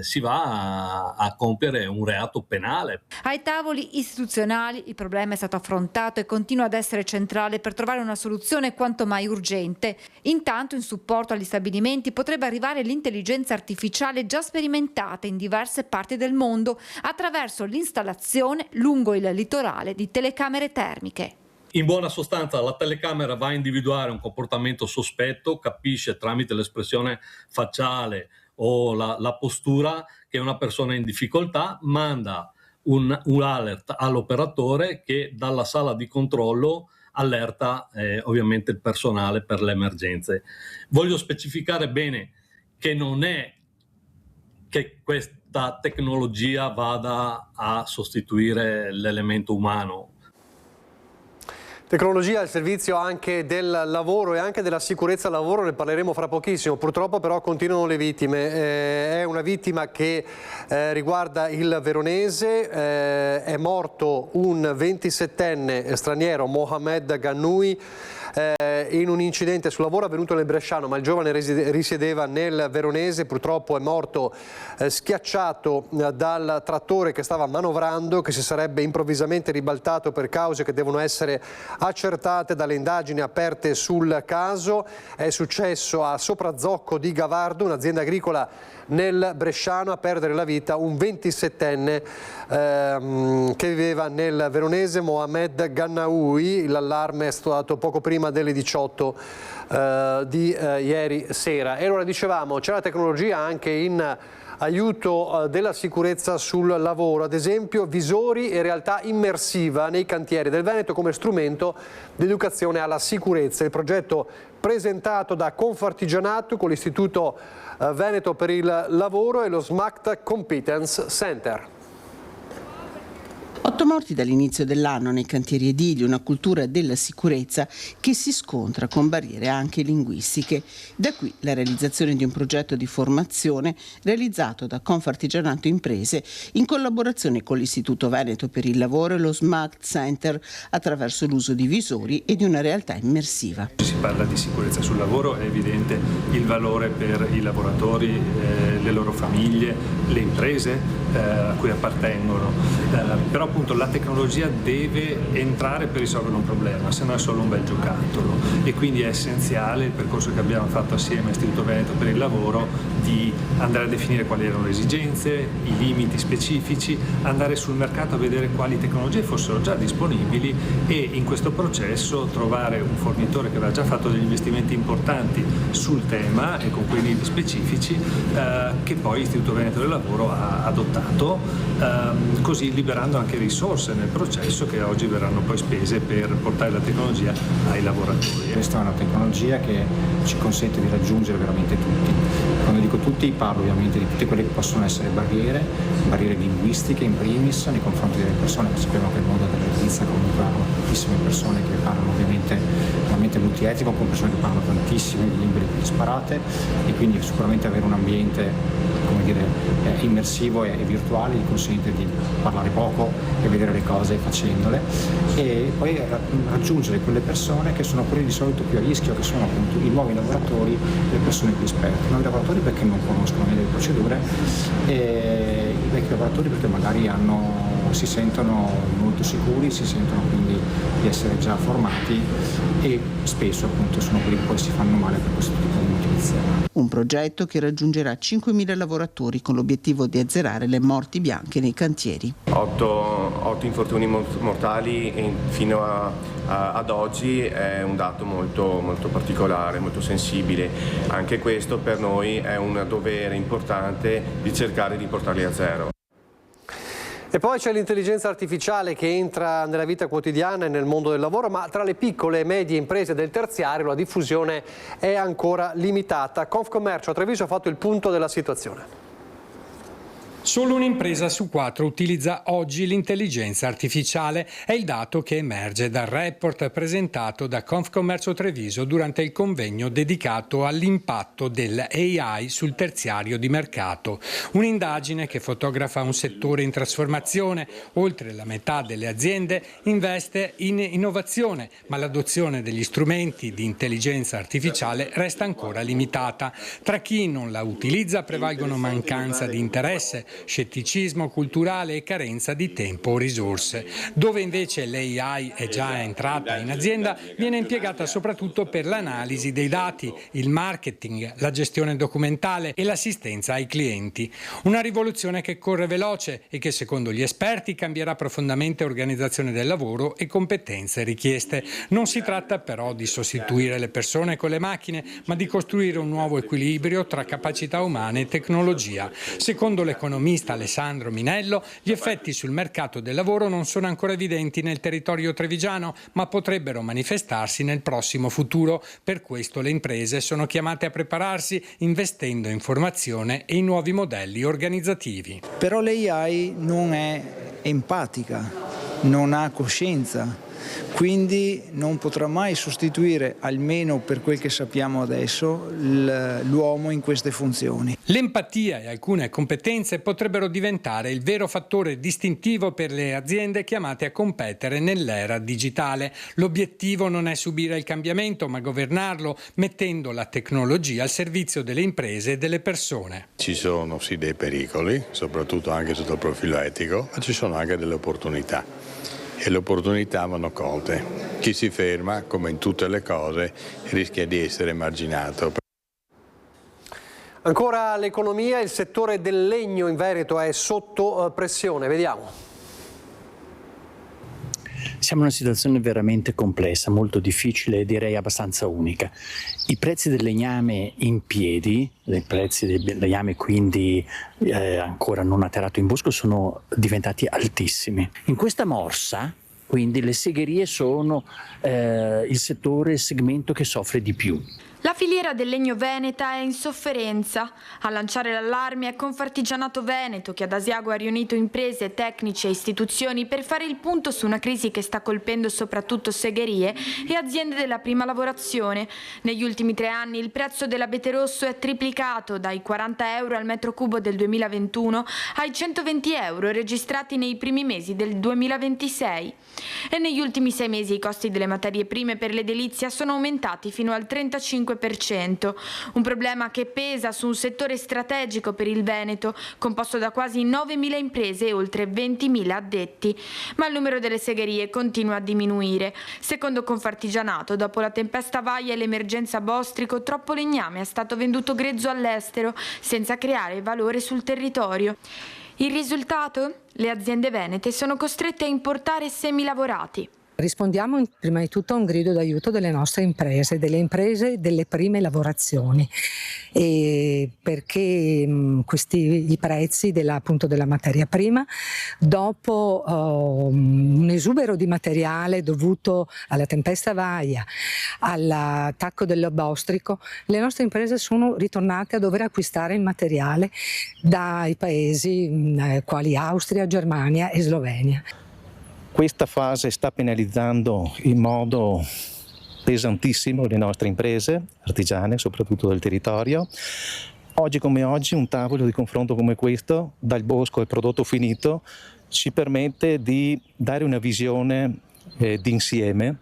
si va a compiere un reato penale. Ai tavoli istituzionali il problema è stato affrontato e continua ad essere centrale per trovare una soluzione quanto mai urgente. Intanto in supporto agli stabilimenti potrebbe arrivare l'intelligenza artificiale già sperimentata in diverse parti del mondo attraverso l'installazione lungo il litorale di telecamere termiche. In buona sostanza la telecamera va a individuare un comportamento sospetto, capisce tramite l'espressione facciale o la postura che una persona è in difficoltà, manda un alert all'operatore che dalla sala di controllo allerta ovviamente il personale per le emergenze. Voglio specificare bene che non è che questa tecnologia vada a sostituire l'elemento umano. Tecnologia al servizio anche del lavoro e anche della sicurezza al lavoro, ne parleremo fra pochissimo. Purtroppo però continuano le vittime. È una vittima che riguarda il Veronese, è morto un 27enne straniero, Mohamed Gannoui, in un incidente sul lavoro avvenuto nel Bresciano, ma il giovane risiedeva nel Veronese. Purtroppo è morto schiacciato dal trattore che stava manovrando, che si sarebbe improvvisamente ribaltato per cause che devono essere accertate dalle indagini aperte sul caso. È successo a Soprazzocco di Gavardo, un'azienda agricola nel Bresciano, a perdere la vita un 27enne che viveva nel Veronese, Mohamed Gannoui. L'allarme è stato dato poco prima delle 18 di ieri sera. E allora dicevamo, c'è la tecnologia anche in aiuto della sicurezza sul lavoro, ad esempio visori e realtà immersiva nei cantieri del Veneto come strumento di educazione alla sicurezza. Il progetto presentato da Confartigianato con l'Istituto Veneto per il Lavoro e lo SMACT Competence Center. 8 morti dall'inizio dell'anno nei cantieri edili, una cultura della sicurezza che si scontra con barriere anche linguistiche. Da qui la realizzazione di un progetto di formazione realizzato da Confartigianato Imprese in collaborazione con l'Istituto Veneto per il Lavoro e lo SMACT Center attraverso l'uso di visori e di una realtà immersiva. Si parla di sicurezza sul lavoro, è evidente il valore per i lavoratori, le loro famiglie, le imprese a cui appartengono, però appunto la tecnologia deve entrare per risolvere un problema, se no è solo un bel giocattolo, e quindi è essenziale il percorso che abbiamo fatto assieme all'Istituto Veneto per il Lavoro di andare a definire quali erano le esigenze, i limiti specifici, andare sul mercato a vedere quali tecnologie fossero già disponibili e in questo processo trovare un fornitore che aveva già fatto degli investimenti importanti sul tema e con quei limiti specifici che poi l'Istituto Veneto del Lavoro ha adottato, così liberando anche risorse nel processo che oggi verranno poi spese per portare la tecnologia ai lavoratori. Questa è una tecnologia che ci consente di raggiungere veramente tutti. Quando dico tutti parlo ovviamente di tutte quelle che possono essere barriere linguistiche in primis nei confronti delle persone, perché sappiamo che il mondo dell'edilizia comunque ha tantissime persone che parlano ovviamente multietnico, con persone che parlano tantissime lingue disparate, e quindi sicuramente avere un ambiente, come dire, immersivo e virtuale gli consente di parlare poco e vedere le cose facendole, e poi raggiungere quelle persone che sono quelle di solito più a rischio, che sono appunto i nuovi lavoratori, le persone più esperte. I nuovi lavoratori perché non conoscono bene le procedure, e i vecchi lavoratori perché magari si sentono molto sicuri, si sentono quindi di essere già formati, e spesso appunto sono quelli che poi si fanno male per questo tipo di motivazione. un progetto che raggiungerà 5.000 lavoratori con l'obiettivo di azzerare le morti bianche nei cantieri. 8 infortuni mortali fino ad oggi è un dato molto, molto particolare, molto sensibile. Anche questo per noi è un dovere importante di cercare di portarli a zero. E poi c'è l'intelligenza artificiale che entra nella vita quotidiana e nel mondo del lavoro, ma tra le piccole e medie imprese del terziario la diffusione è ancora limitata. Confcommercio a Treviso ha fatto il punto della situazione. Solo un'impresa su 4 utilizza oggi l'intelligenza artificiale, è il dato che emerge dal report presentato da Confcommercio Treviso durante il convegno dedicato all'impatto dell'AI sul terziario di mercato. Un'indagine che fotografa un settore in trasformazione. Oltre la metà delle aziende investe in innovazione, ma l'adozione degli strumenti di intelligenza artificiale resta ancora limitata. Tra chi non la utilizza prevalgono mancanza di interesse, scetticismo culturale e carenza di tempo o risorse. Dove invece l'AI è già entrata in azienda, viene impiegata soprattutto per l'analisi dei dati, il marketing, la gestione documentale e l'assistenza ai clienti. Una rivoluzione che corre veloce e che secondo gli esperti cambierà profondamente organizzazione del lavoro e competenze richieste. Non si tratta però di sostituire le persone con le macchine, ma di costruire un nuovo equilibrio tra capacità umane e tecnologia. Secondo l'economista Alessandro Minello, gli effetti sul mercato del lavoro non sono ancora evidenti nel territorio trevigiano, ma potrebbero manifestarsi nel prossimo futuro. Per questo le imprese sono chiamate a prepararsi investendo in formazione e in nuovi modelli organizzativi. Però l'AI non è empatica, non ha coscienza. Quindi non potrà mai sostituire, almeno per quel che sappiamo adesso, l'uomo in queste funzioni. L'empatia e alcune competenze potrebbero diventare il vero fattore distintivo per le aziende chiamate a competere nell'era digitale. L'obiettivo non è subire il cambiamento, ma governarlo, mettendo la tecnologia al servizio delle imprese e delle persone. Ci sono sì dei pericoli, soprattutto anche sotto il profilo etico, ma ci sono anche delle opportunità. E le opportunità vanno colte. Chi si ferma, come in tutte le cose, rischia di essere emarginato. Ancora l'economia, il settore del legno in Veneto è sotto pressione, vediamo. Siamo in una situazione veramente complessa, molto difficile e direi abbastanza unica. I prezzi del legname in piedi, i prezzi del legname quindi ancora non atterrato in bosco, sono diventati altissimi. In questa morsa, quindi, le segherie sono il segmento che soffre di più. La filiera del legno veneta è in sofferenza. A lanciare l'allarme è Confartigianato Veneto, che ad Asiago ha riunito imprese, tecnici e istituzioni per fare il punto su una crisi che sta colpendo soprattutto segherie e aziende della prima lavorazione. Negli ultimi 3 anni il prezzo dell'abete rosso è triplicato, dai 40 euro al metro cubo del 2021 ai 120 euro registrati nei primi mesi del 2026. E negli ultimi 6 mesi i costi delle materie prime per l'edilizia sono aumentati fino al 35%. Un problema che pesa su un settore strategico per il Veneto, composto da quasi 9.000 imprese e oltre 20.000 addetti. Ma il numero delle segherie continua a diminuire. Secondo Confartigianato, dopo la tempesta Vaia e l'emergenza Bostrico, troppo legname è stato venduto grezzo all'estero, senza creare valore sul territorio. Il risultato? Le aziende venete sono costrette a importare semilavorati. Rispondiamo prima di tutto a un grido d'aiuto delle nostre imprese, delle prime lavorazioni, e perché i prezzi della materia prima, dopo un esubero di materiale dovuto alla tempesta Vaia, all'attacco dell'Obostrico, le nostre imprese sono ritornate a dover acquistare il materiale dai paesi quali Austria, Germania e Slovenia. Questa fase sta penalizzando in modo pesantissimo le nostre imprese artigiane, soprattutto del territorio. Oggi come oggi un tavolo di confronto come questo, dal bosco al prodotto finito, ci permette di dare una visione d'insieme.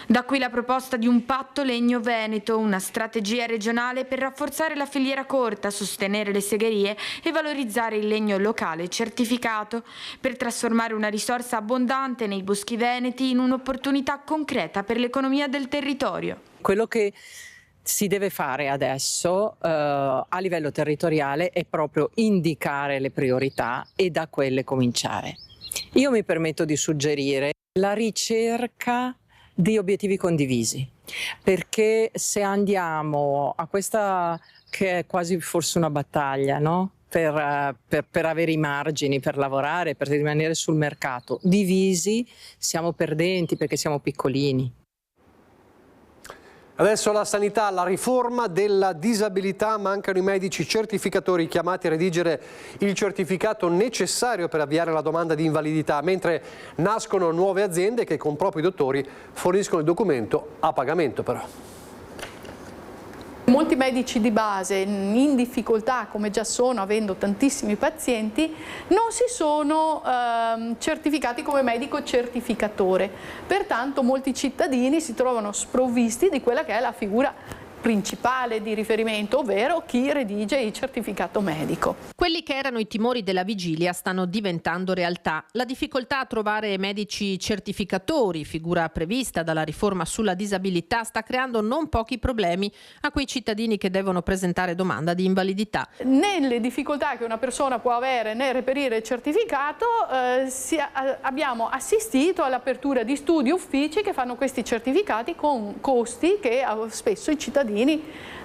Da qui la proposta di un patto legno veneto, una strategia regionale per rafforzare la filiera corta, sostenere le segherie e valorizzare il legno locale certificato, per trasformare una risorsa abbondante nei boschi veneti in un'opportunità concreta per l'economia del territorio. Quello che si deve fare adesso a livello territoriale è proprio indicare le priorità e da quelle cominciare. Io mi permetto di suggerire la ricerca di obiettivi condivisi, perché se andiamo a questa che è quasi forse una battaglia, no? Per avere i margini, per lavorare, per rimanere sul mercato, divisi siamo perdenti perché siamo piccolini. Adesso la sanità, la riforma della disabilità, mancano i medici certificatori chiamati a redigere il certificato necessario per avviare la domanda di invalidità, mentre nascono nuove aziende che con propri dottori forniscono il documento a pagamento però. Molti medici di base in difficoltà, come già sono, avendo tantissimi pazienti, non si sono certificati come medico certificatore. Pertanto molti cittadini si trovano sprovvisti di quella che è la figura principale di riferimento, ovvero chi redige il certificato medico. Quelli che erano i timori della vigilia stanno diventando realtà. La difficoltà a trovare medici certificatori, figura prevista dalla riforma sulla disabilità, sta creando non pochi problemi a quei cittadini che devono presentare domanda di invalidità. Nelle difficoltà che una persona può avere nel reperire il certificato, abbiamo assistito all'apertura di studi uffici che fanno questi certificati con costi che spesso i cittadini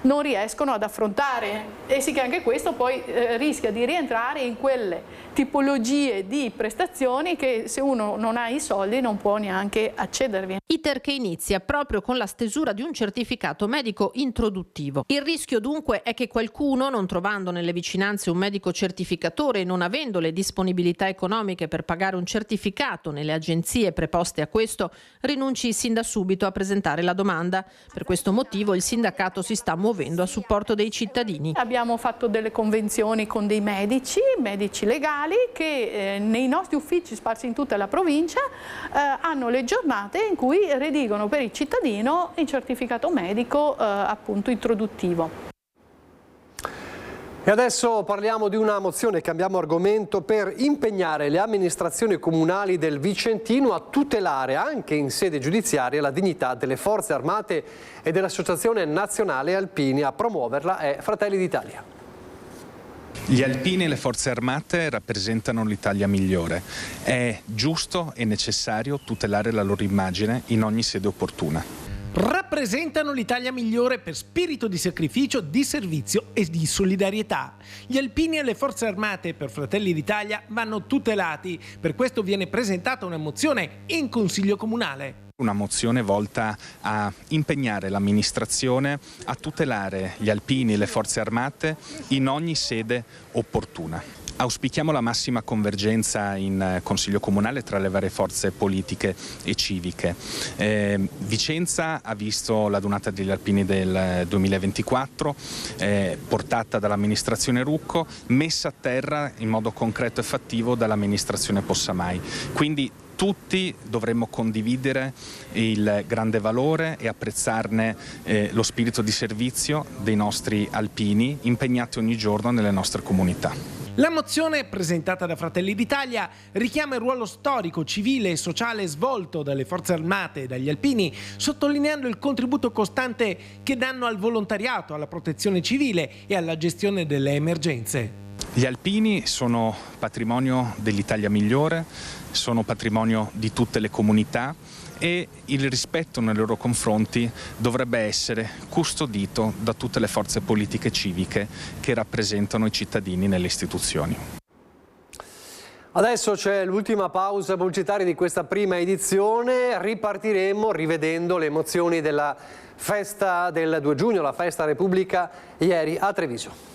non riescono ad affrontare, e sì che anche questo poi rischia di rientrare in quelle tipologie di prestazioni che se uno non ha i soldi non può neanche accedervi. Iter che inizia proprio con la stesura di un certificato medico introduttivo. Il rischio dunque è che qualcuno, non trovando nelle vicinanze un medico certificatore e non avendo le disponibilità economiche per pagare un certificato nelle agenzie preposte a questo, rinunci sin da subito a presentare la domanda. Per questo motivo il sindacato si sta muovendo a supporto dei cittadini. Abbiamo fatto delle convenzioni con dei medici legali che nei nostri uffici sparsi in tutta la provincia hanno le giornate in cui redigono per il cittadino il certificato medico appunto introduttivo. E adesso parliamo di una mozione, cambiamo argomento, per impegnare le amministrazioni comunali del Vicentino a tutelare anche in sede giudiziaria la dignità delle forze armate e dell'Associazione Nazionale Alpini. A promuoverla è Fratelli d'Italia. Gli alpini e le forze armate rappresentano l'Italia migliore. È giusto e necessario tutelare la loro immagine in ogni sede opportuna. Rappresentano l'Italia migliore per spirito di sacrificio, di servizio e di solidarietà. Gli alpini e le forze armate per Fratelli d'Italia vanno tutelati. Per questo viene presentata una mozione in Consiglio Comunale. Una mozione volta a impegnare l'amministrazione a tutelare gli alpini e le forze armate in ogni sede opportuna. Auspichiamo la massima convergenza in Consiglio Comunale tra le varie forze politiche e civiche. Vicenza ha visto l'adunata degli alpini del 2024 portata dall'amministrazione Rucco, messa a terra in modo concreto e fattivo dall'amministrazione Possamai. Quindi tutti dovremmo condividere il grande valore e apprezzarne lo spirito di servizio dei nostri alpini impegnati ogni giorno nelle nostre comunità. La mozione presentata da Fratelli d'Italia richiama il ruolo storico, civile e sociale svolto dalle forze armate e dagli alpini, sottolineando il contributo costante che danno al volontariato, alla protezione civile e alla gestione delle emergenze. Gli alpini sono patrimonio dell'Italia migliore, sono patrimonio di tutte le comunità e il rispetto nei loro confronti dovrebbe essere custodito da tutte le forze politiche e civiche che rappresentano i cittadini nelle istituzioni. Adesso c'è l'ultima pausa pubblicitaria di questa prima edizione, ripartiremo rivedendo le emozioni della festa del 2 giugno, la festa Repubblica ieri a Treviso.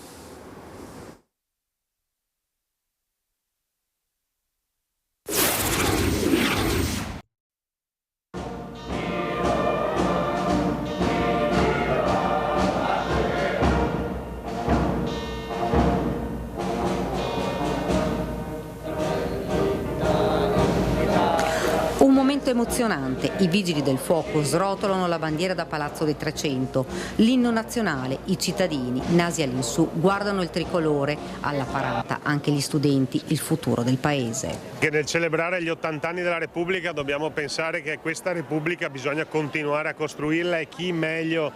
Un momento emozionante, i vigili del fuoco srotolano la bandiera da Palazzo dei 300, l'inno nazionale, i cittadini, nasi all'insù, guardano il tricolore, alla parata anche gli studenti, il futuro del paese. Che nel celebrare gli 80 anni della Repubblica dobbiamo pensare che questa Repubblica bisogna continuare a costruirla e chi meglio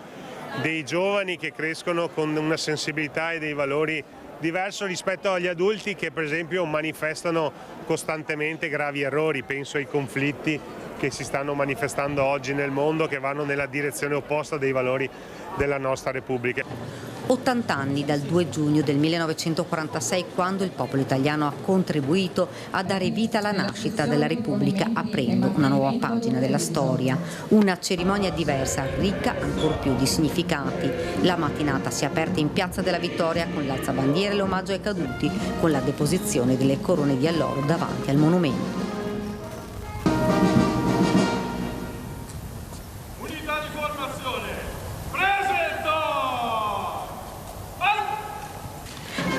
dei giovani che crescono con una sensibilità e dei valori diverso rispetto agli adulti che per esempio manifestano costantemente gravi errori. Penso ai conflitti che si stanno manifestando oggi nel mondo, che vanno nella direzione opposta dei valori della nostra Repubblica. 80 anni dal 2 giugno del 1946, quando il popolo italiano ha contribuito a dare vita alla nascita della Repubblica, aprendo una nuova pagina della storia. Una cerimonia diversa, ricca ancor più di significati. La mattinata si è aperta in Piazza della Vittoria con l'alzabandiera e l'omaggio ai caduti, con la deposizione delle corone di alloro davanti al monumento.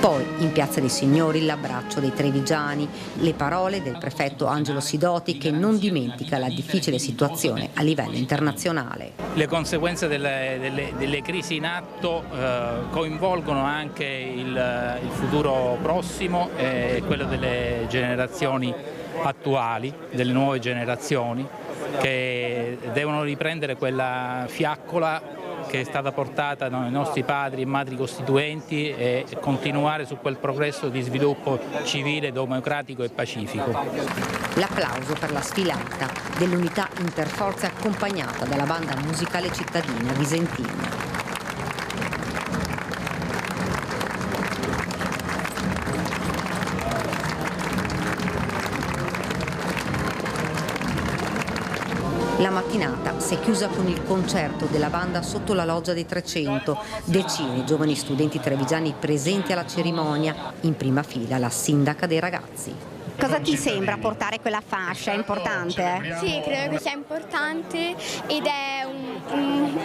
Poi, in Piazza dei Signori, l'abbraccio dei trevigiani, le parole del prefetto Angelo Sidoti, che non dimentica la difficile situazione a livello internazionale. Le conseguenze delle crisi in atto coinvolgono anche il futuro prossimo e quello delle generazioni attuali, delle nuove generazioni, che devono riprendere quella fiaccola che è stata portata dai nostri padri e madri costituenti e continuare su quel progresso di sviluppo civile, democratico e pacifico. L'applauso per la sfilata dell'unità interforze accompagnata dalla banda musicale cittadina visentina. La mattinata si è chiusa con il concerto della banda sotto la loggia dei 300, decine giovani studenti trevigiani presenti alla cerimonia, in prima fila la sindaca dei ragazzi. Cosa ti sembra portare quella fascia? È importante? Sì, credo che sia importante ed è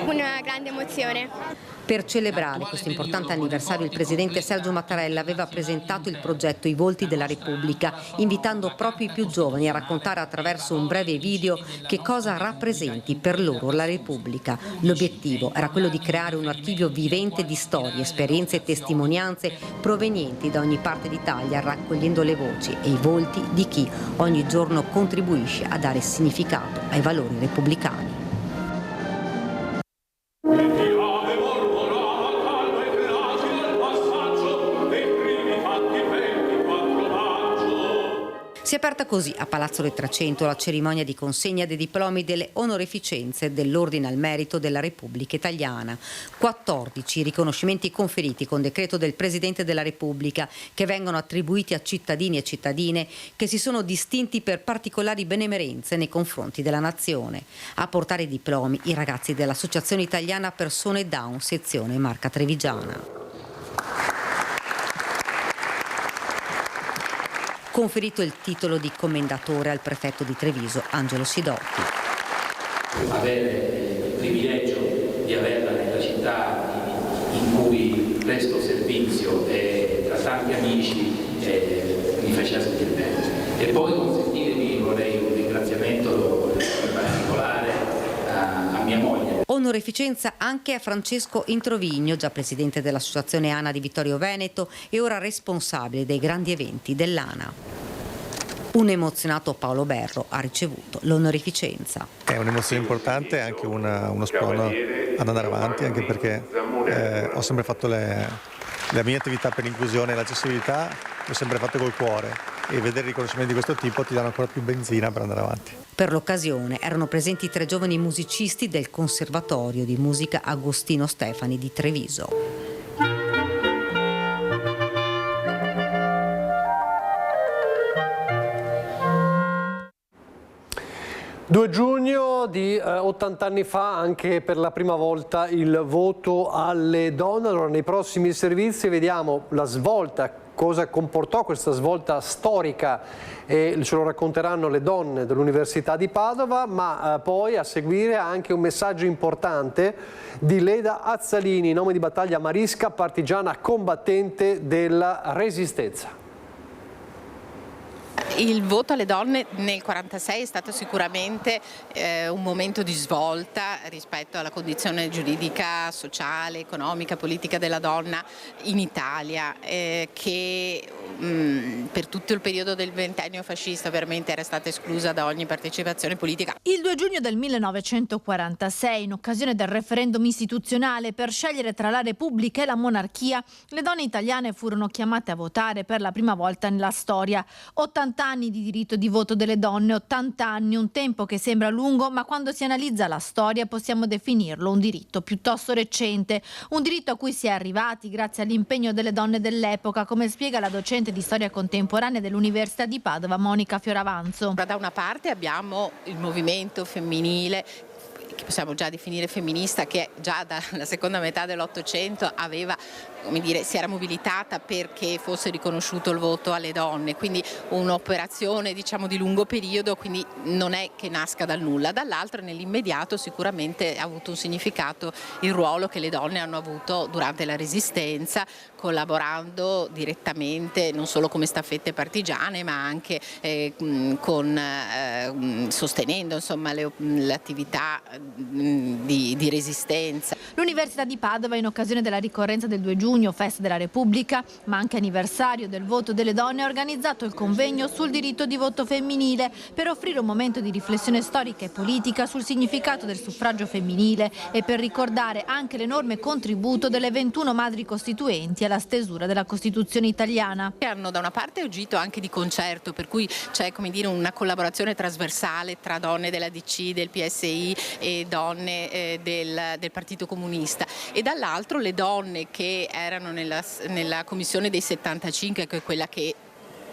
una grande emozione. Per celebrare questo importante anniversario il presidente Sergio Mattarella aveva presentato il progetto I Volti della Repubblica, invitando proprio i più giovani a raccontare attraverso un breve video che cosa rappresenti per loro la Repubblica. L'obiettivo era quello di creare un archivio vivente di storie, esperienze e testimonianze provenienti da ogni parte d'Italia, raccogliendo le voci e i volti di chi ogni giorno contribuisce a dare significato ai valori repubblicani. Si è aperta così a Palazzo del 300 la cerimonia di consegna dei diplomi delle onorificenze dell'Ordine al Merito della Repubblica Italiana. 14 riconoscimenti conferiti con decreto del Presidente della Repubblica, che vengono attribuiti a cittadini e cittadine che si sono distinti per particolari benemerenze nei confronti della nazione. A portare i diplomi i ragazzi dell'Associazione Italiana Persone Down, sezione Marca Trevigiana. Conferito il titolo di commendatore al prefetto di Treviso, Angelo Sidoti. Avere il privilegio di averla nella città in cui presto servizio e tra tanti amici mi faceva sentire bene. E poi consentitemi, vorrei un ringraziamento in particolare a mia moglie. Onorificenza anche a Francesco Introvigno, già presidente dell'Associazione ANA di Vittorio Veneto e ora responsabile dei grandi eventi dell'ANA. Un emozionato Paolo Berro ha ricevuto l'onorificenza. È un'emozione importante, anche uno sprone ad andare avanti, anche perché ho sempre fatto la mia attività per l'inclusione e l'accessibilità, l'ho sempre fatto col cuore, e vedere riconoscimenti di questo tipo ti danno ancora più benzina per andare avanti. Per l'occasione erano presenti 3 giovani musicisti del Conservatorio di Musica Agostino Stefani di Treviso. 2 giugno di 80 anni fa, anche per la prima volta il voto alle donne. Allora, nei prossimi servizi vediamo la svolta, cosa comportò questa svolta storica, e ce lo racconteranno le donne dell'Università di Padova, ma poi a seguire anche un messaggio importante di Leda Azzalini, nome di battaglia Marisca, partigiana combattente della Resistenza. Il voto alle donne nel 1946 è stato sicuramente un momento di svolta rispetto alla condizione giuridica, sociale, economica, politica della donna in Italia, che per tutto il periodo del ventennio fascista veramente era stata esclusa da ogni partecipazione politica. Il 2 giugno del 1946, in occasione del referendum istituzionale per scegliere tra la Repubblica e la monarchia, le donne italiane furono chiamate a votare per la prima volta nella storia. 80 anni di diritto di voto delle donne, 80 anni, un tempo che sembra lungo, ma quando si analizza la storia possiamo definirlo un diritto piuttosto recente, un diritto a cui si è arrivati grazie all'impegno delle donne dell'epoca, come spiega la docente di storia contemporanea dell'Università di Padova, Monica Fioravanzo. Da una parte abbiamo il movimento femminile, che possiamo già definire femminista, che già dalla seconda metà dell'Ottocento aveva, come dire, si era mobilitata perché fosse riconosciuto il voto alle donne, quindi un'operazione diciamo di lungo periodo, quindi non è che nasca dal nulla. Dall'altro nell'immediato sicuramente ha avuto un significato il ruolo che le donne hanno avuto durante la Resistenza, collaborando direttamente non solo come staffette partigiane ma anche sostenendo insomma l'attività di resistenza. L'Università di Padova, in occasione della ricorrenza del 2 giugno, festa della Repubblica, ma anche anniversario del voto delle donne, ha organizzato il convegno sul diritto di voto femminile per offrire un momento di riflessione storica e politica sul significato del suffragio femminile e per ricordare anche l'enorme contributo delle 21 madri costituenti alla stesura della Costituzione italiana. Hanno da una parte agito anche di concerto, per cui c'è, come dire, una collaborazione trasversale tra donne della DC, del PSI e donne del Partito Comunista, e dall'altro le donne che erano nella commissione dei 75, che è quella che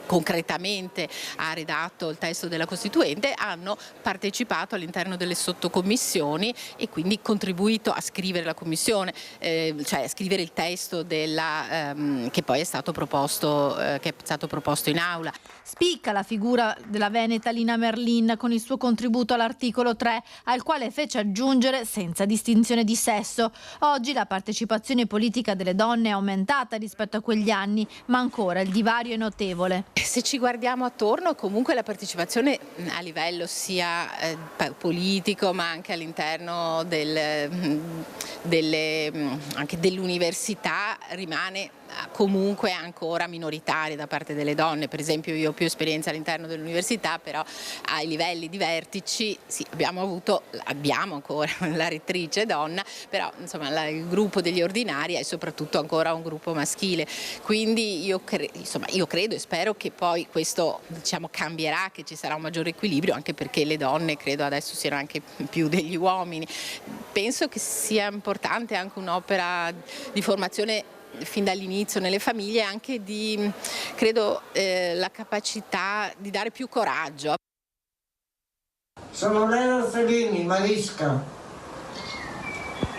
concretamente ha redatto il testo della Costituente, hanno partecipato all'interno delle sottocommissioni e quindi contribuito a scrivere la commissione, cioè a scrivere il testo che poi è stato proposto in aula. Spicca la figura della veneta Lina Merlin con il suo contributo all'articolo 3, al quale fece aggiungere senza distinzione di sesso. Oggi la partecipazione politica delle donne è aumentata rispetto a quegli anni, ma ancora il divario è notevole. Se ci guardiamo attorno, comunque la partecipazione a livello sia politico ma anche all'interno anche dell'università rimane comunque ancora minoritaria da parte delle donne. Per esempio io ho più esperienza all'interno dell'università, però ai livelli di vertici sì, abbiamo ancora la rettrice donna, però insomma il gruppo degli ordinari è soprattutto ancora un gruppo maschile, quindi io credo e spero che poi questo diciamo cambierà, che ci sarà un maggiore equilibrio, anche perché le donne credo adesso siano anche più degli uomini. Penso che sia importante anche un'opera di formazione fin dall'inizio nelle famiglie, anche credo la capacità di dare più coraggio. Sono Lena Fellini, Marisca,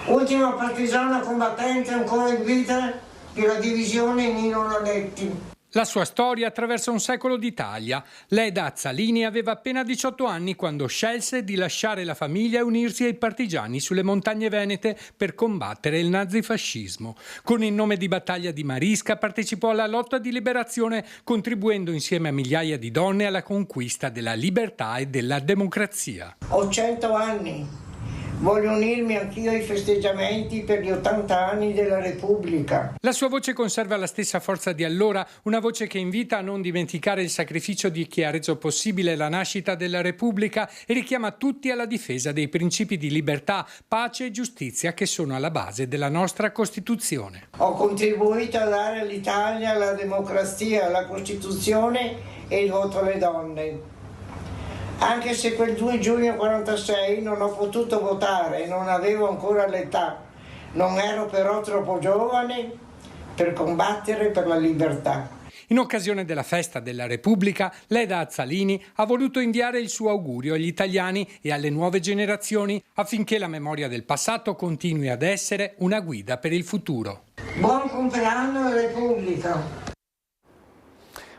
ultima partigiana combattente ancora in vita della divisione Nino Lanetti. La sua storia attraversa un secolo d'Italia. Leda Azzalini aveva appena 18 anni quando scelse di lasciare la famiglia e unirsi ai partigiani sulle montagne venete per combattere il nazifascismo. Con il nome di battaglia di Marisca partecipò alla lotta di liberazione, contribuendo insieme a migliaia di donne alla conquista della libertà e della democrazia. Ho 100 anni. Voglio unirmi anch'io ai festeggiamenti per gli 80 anni della Repubblica. La sua voce conserva la stessa forza di allora, una voce che invita a non dimenticare il sacrificio di chi ha reso possibile la nascita della Repubblica e richiama tutti alla difesa dei principi di libertà, pace e giustizia che sono alla base della nostra Costituzione. Ho contribuito a dare all'Italia la democrazia, la Costituzione e il voto alle donne. Anche se quel 2 giugno 46 non ho potuto votare, non avevo ancora l'età, non ero però troppo giovane per combattere per la libertà. In occasione della festa della Repubblica, Leda Azzalini ha voluto inviare il suo augurio agli italiani e alle nuove generazioni affinché la memoria del passato continui ad essere una guida per il futuro. Buon compleanno Repubblica!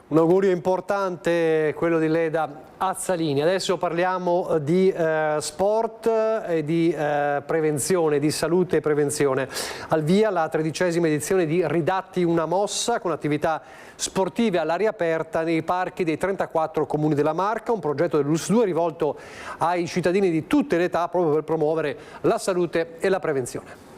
Un augurio importante, quello di Leda Azzalini. Adesso parliamo di sport e di prevenzione, di salute e prevenzione. Al via la 13ª edizione di Ridatti una mossa, con attività sportive all'aria aperta nei parchi dei 34 comuni della Marca, un progetto dell'ULSS 2 rivolto ai cittadini di tutte le età proprio per promuovere la salute e la prevenzione.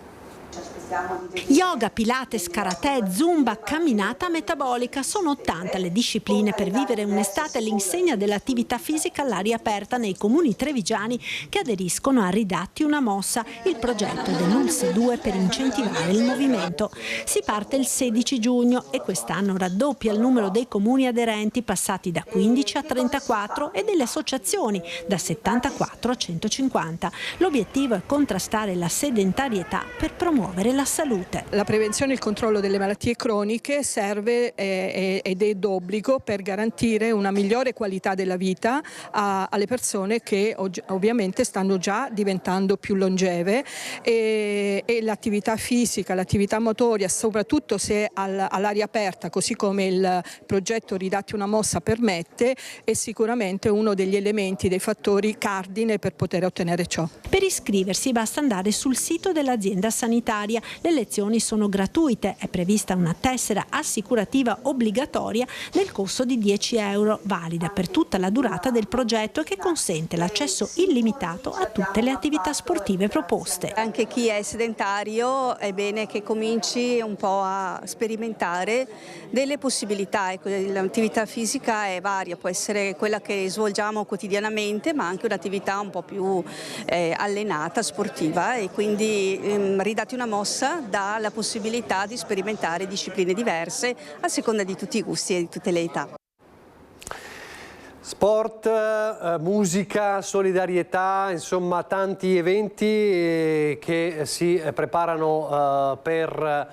Yoga, pilates, karate, zumba, camminata metabolica, sono 80 le discipline per vivere un'estate all'insegna dell'attività fisica all'aria aperta nei comuni trevigiani che aderiscono a Ridatti una mossa, il progetto dell'ULSS 2 per incentivare il movimento. Si parte il 16 giugno e quest'anno raddoppia il numero dei comuni aderenti, passati da 15 a 34, e delle associazioni da 74 a 150. L'obiettivo è contrastare la sedentarietà per promuovere la salute. La prevenzione e il controllo delle malattie croniche serve ed è d'obbligo per garantire una migliore qualità della vita alle persone che ovviamente stanno già diventando più longeve, e l'attività fisica, l'attività motoria, soprattutto se all'aria aperta, così come il progetto Ridatti una mossa permette, è sicuramente uno degli elementi, dei fattori cardine per poter ottenere ciò. Per iscriversi basta andare sul sito dell'azienda sanitaria. Le lezioni sono gratuite, è prevista una tessera assicurativa obbligatoria del costo di 10 euro, valida per tutta la durata del progetto e che consente l'accesso illimitato a tutte le attività sportive proposte. Anche chi è sedentario è bene che cominci un po' a sperimentare delle possibilità. L'attività fisica è varia, può essere quella che svolgiamo quotidianamente, ma anche un'attività un po' più allenata, sportiva, e quindi Ridatti una mossa dà la possibilità di sperimentare discipline diverse a seconda di tutti i gusti e di tutte le età. Sport, musica, solidarietà, insomma tanti eventi che si preparano per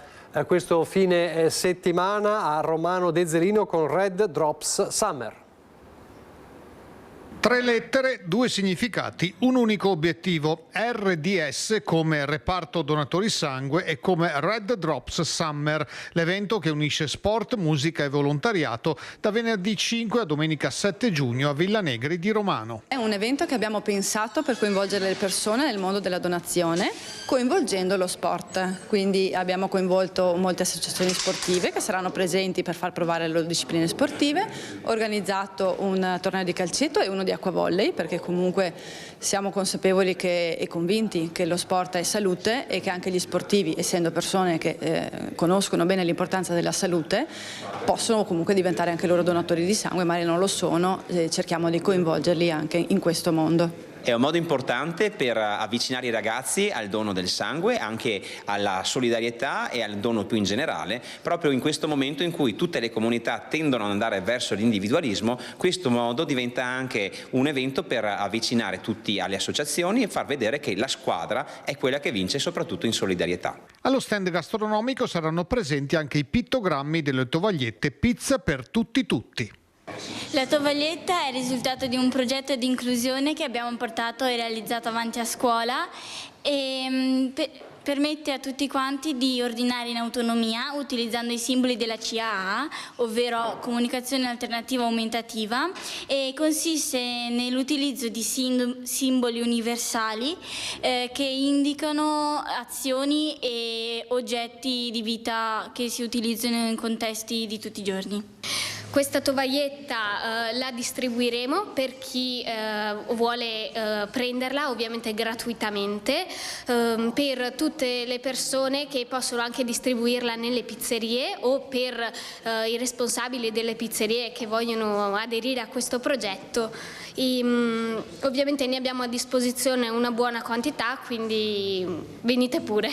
questo fine settimana a Romano Dezzelino con Red Drops Summer. 3 lettere, 2 significati, un unico obiettivo. RDS come reparto donatori sangue e come Red Drops Summer, l'evento che unisce sport, musica e volontariato da venerdì 5 a domenica 7 giugno a Villa Negri di Romano. È un evento che abbiamo pensato per coinvolgere le persone nel mondo della donazione, coinvolgendo lo sport. Quindi abbiamo coinvolto molte associazioni sportive che saranno presenti per far provare le loro discipline sportive, organizzato un torneo di calcetto e uno di acquavolley, perché comunque siamo consapevoli e convinti che lo sport è salute e che anche gli sportivi, essendo persone che conoscono bene l'importanza della salute, possono comunque diventare anche loro donatori di sangue, magari non lo sono, cerchiamo di coinvolgerli anche in questo mondo. È un modo importante per avvicinare i ragazzi al dono del sangue, anche alla solidarietà e al dono più in generale, proprio in questo momento in cui tutte le comunità tendono ad andare verso l'individualismo. Questo modo diventa anche un evento per avvicinare tutti alle associazioni e far vedere che la squadra è quella che vince, soprattutto in solidarietà. Allo stand gastronomico saranno presenti anche i pittogrammi delle tovagliette Pizza per tutti. La tovaglietta è il risultato di un progetto di inclusione che abbiamo portato e realizzato avanti a scuola e permette a tutti quanti di ordinare in autonomia utilizzando i simboli della CAA, ovvero comunicazione alternativa aumentativa, e consiste nell'utilizzo di simboli universali che indicano azioni e oggetti di vita che si utilizzano in contesti di tutti i giorni. Questa tovaglietta la distribuiremo per chi vuole prenderla, ovviamente gratuitamente, per tutte le persone che possono anche distribuirla nelle pizzerie o per i responsabili delle pizzerie che vogliono aderire a questo progetto. Ovviamente ne abbiamo a disposizione una buona quantità, quindi venite pure.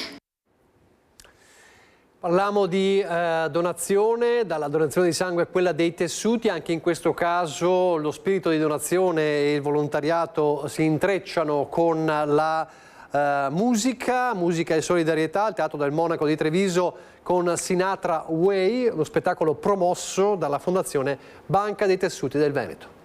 Parliamo di donazione, dalla donazione di sangue a quella dei tessuti. Anche in questo caso lo spirito di donazione e il volontariato si intrecciano con la musica e solidarietà. Al Teatro del Monaco di Treviso con Sinatra Way, lo spettacolo promosso dalla Fondazione Banca dei Tessuti del Veneto.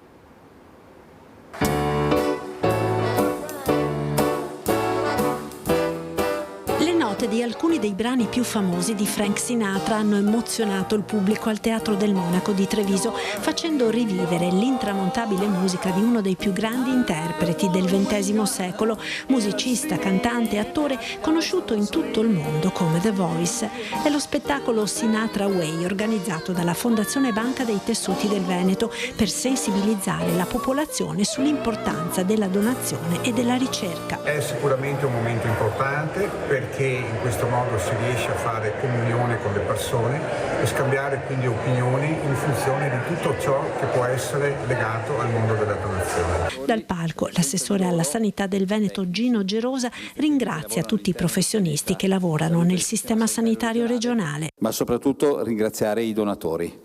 Di alcuni dei brani più famosi di Frank Sinatra hanno emozionato il pubblico al Teatro del Monaco di Treviso, facendo rivivere l'intramontabile musica di uno dei più grandi interpreti del XX secolo, musicista, cantante e attore conosciuto in tutto il mondo come The Voice. È lo spettacolo Sinatra Way, organizzato dalla Fondazione Banca dei Tessuti del Veneto per sensibilizzare la popolazione sull'importanza della donazione e della ricerca. È sicuramente un momento importante perché in questo modo si riesce a fare comunione con le persone e scambiare quindi opinioni in funzione di tutto ciò che può essere legato al mondo della donazione. Dal palco l'assessore alla sanità del Veneto Gino Gerosa ringrazia tutti i professionisti che lavorano nel sistema sanitario regionale. Ma soprattutto ringraziare i donatori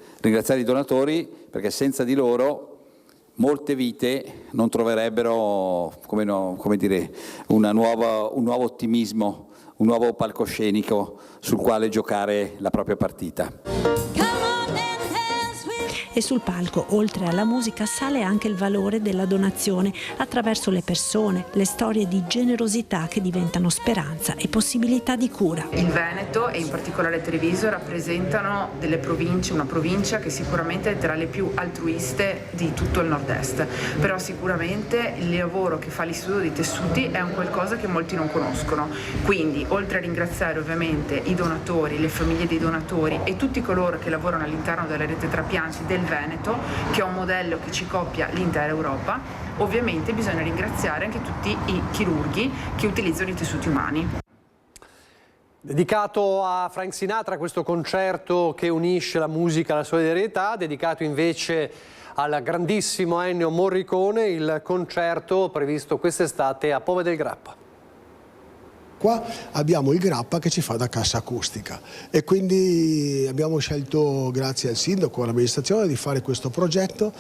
perché senza di loro molte vite non troverebbero un nuovo ottimismo, un nuovo palcoscenico sul quale giocare la propria partita. E sul palco, oltre alla musica, sale anche il valore della donazione attraverso le persone, le storie di generosità che diventano speranza e possibilità di cura. Il Veneto e in particolare Treviso rappresentano una provincia che sicuramente è tra le più altruiste di tutto il nord-est, però sicuramente il lavoro che fa l'Istituto dei Tessuti è un qualcosa che molti non conoscono. Quindi, oltre a ringraziare ovviamente i donatori, le famiglie dei donatori e tutti coloro che lavorano all'interno della rete trapianti del Veneto, che è un modello che ci coppia l'intera Europa, ovviamente bisogna ringraziare anche tutti i chirurghi che utilizzano i tessuti umani. Dedicato a Frank Sinatra questo concerto che unisce la musica alla solidarietà, dedicato invece al grandissimo Ennio Morricone il concerto previsto quest'estate a Pove del Grappa. Qua abbiamo il Grappa che ci fa da cassa acustica e quindi abbiamo scelto, grazie al sindaco e all'amministrazione, di fare questo progetto.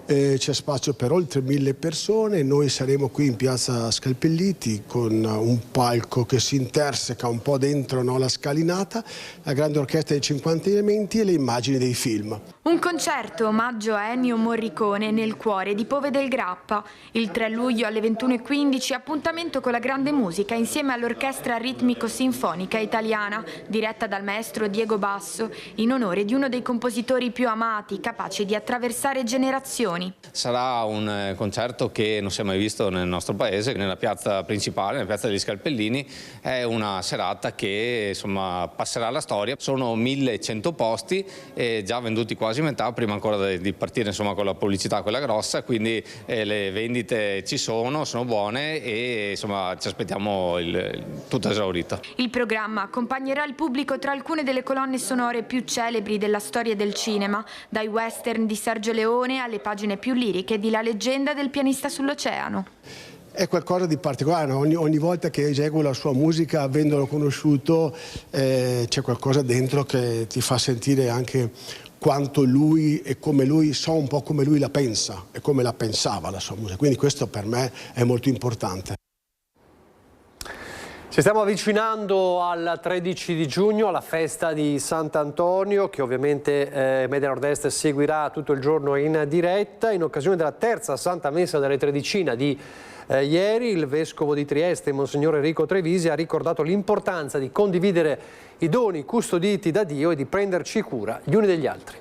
C'è spazio per oltre 1000 persone, noi saremo qui in piazza Scalpelliti con un palco che si interseca un po' dentro la scalinata, la grande orchestra dei 50 elementi e le immagini dei film. Un concerto omaggio a Ennio Morricone nel cuore di Pove del Grappa. Il 3 luglio alle 21:15 appuntamento con la grande musica insieme all'Orchestra Ritmico-Sinfonica Italiana, diretta dal maestro Diego Basso, in onore di uno dei compositori più amati, capace di attraversare generazioni. Sarà un concerto che non si è mai visto nel nostro paese, nella piazza principale, nella piazza degli Scalpellini. È una serata che passerà alla storia. Sono 1100 posti e già venduti quasi metà, prima ancora di partire con la pubblicità quella grossa, quindi le vendite ci sono buone e ci aspettiamo tutto esaurito. Il programma accompagnerà il pubblico tra alcune delle colonne sonore più celebri della storia del cinema, dai western di Sergio Leone alle pagine più liriche di La leggenda del pianista sull'oceano. È qualcosa di particolare, ogni volta che eseguo la sua musica, avendolo conosciuto, c'è qualcosa dentro che ti fa sentire anche quanto lui e come lui, so un po' come lui la pensa e come la pensava la sua musica, quindi questo per me è molto importante. Ci stiamo avvicinando al 13 di giugno, alla festa di Sant'Antonio, che ovviamente Media Nord-Est seguirà tutto il giorno in diretta. In occasione della terza Santa Messa delle Tredicina di ieri, il Vescovo di Trieste, Monsignor Enrico Trevisi, ha ricordato l'importanza di condividere i doni custoditi da Dio e di prenderci cura gli uni degli altri.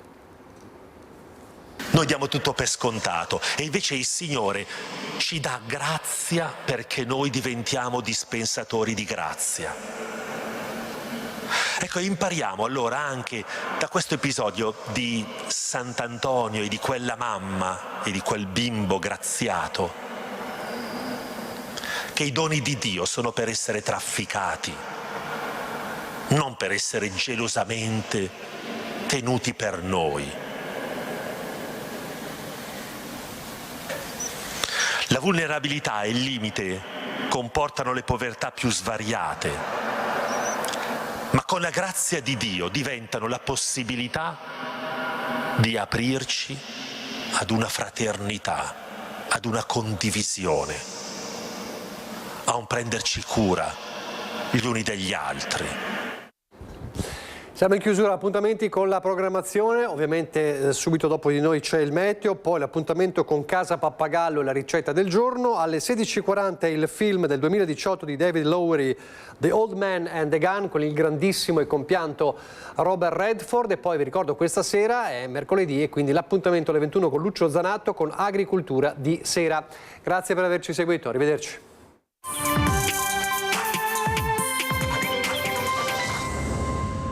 Noi diamo tutto per scontato e invece il Signore ci dà grazia perché noi diventiamo dispensatori di grazia. Ecco, impariamo allora anche da questo episodio di Sant'Antonio e di quella mamma e di quel bimbo graziato, che i doni di Dio sono per essere trafficati, non per essere gelosamente tenuti per noi. La vulnerabilità e il limite comportano le povertà più svariate, ma con la grazia di Dio diventano la possibilità di aprirci ad una fraternità, ad una condivisione, a un prenderci cura gli uni degli altri. Siamo in chiusura, appuntamenti con la programmazione, ovviamente subito dopo di noi c'è il meteo, poi l'appuntamento con Casa Pappagallo e la ricetta del giorno, alle 16:40 il film del 2018 di David Lowery, The Old Man and the Gun, con il grandissimo e compianto Robert Redford, e poi vi ricordo questa sera è mercoledì e quindi l'appuntamento alle 21 con Lucio Zanatto con Agricoltura di sera. Grazie per averci seguito, arrivederci.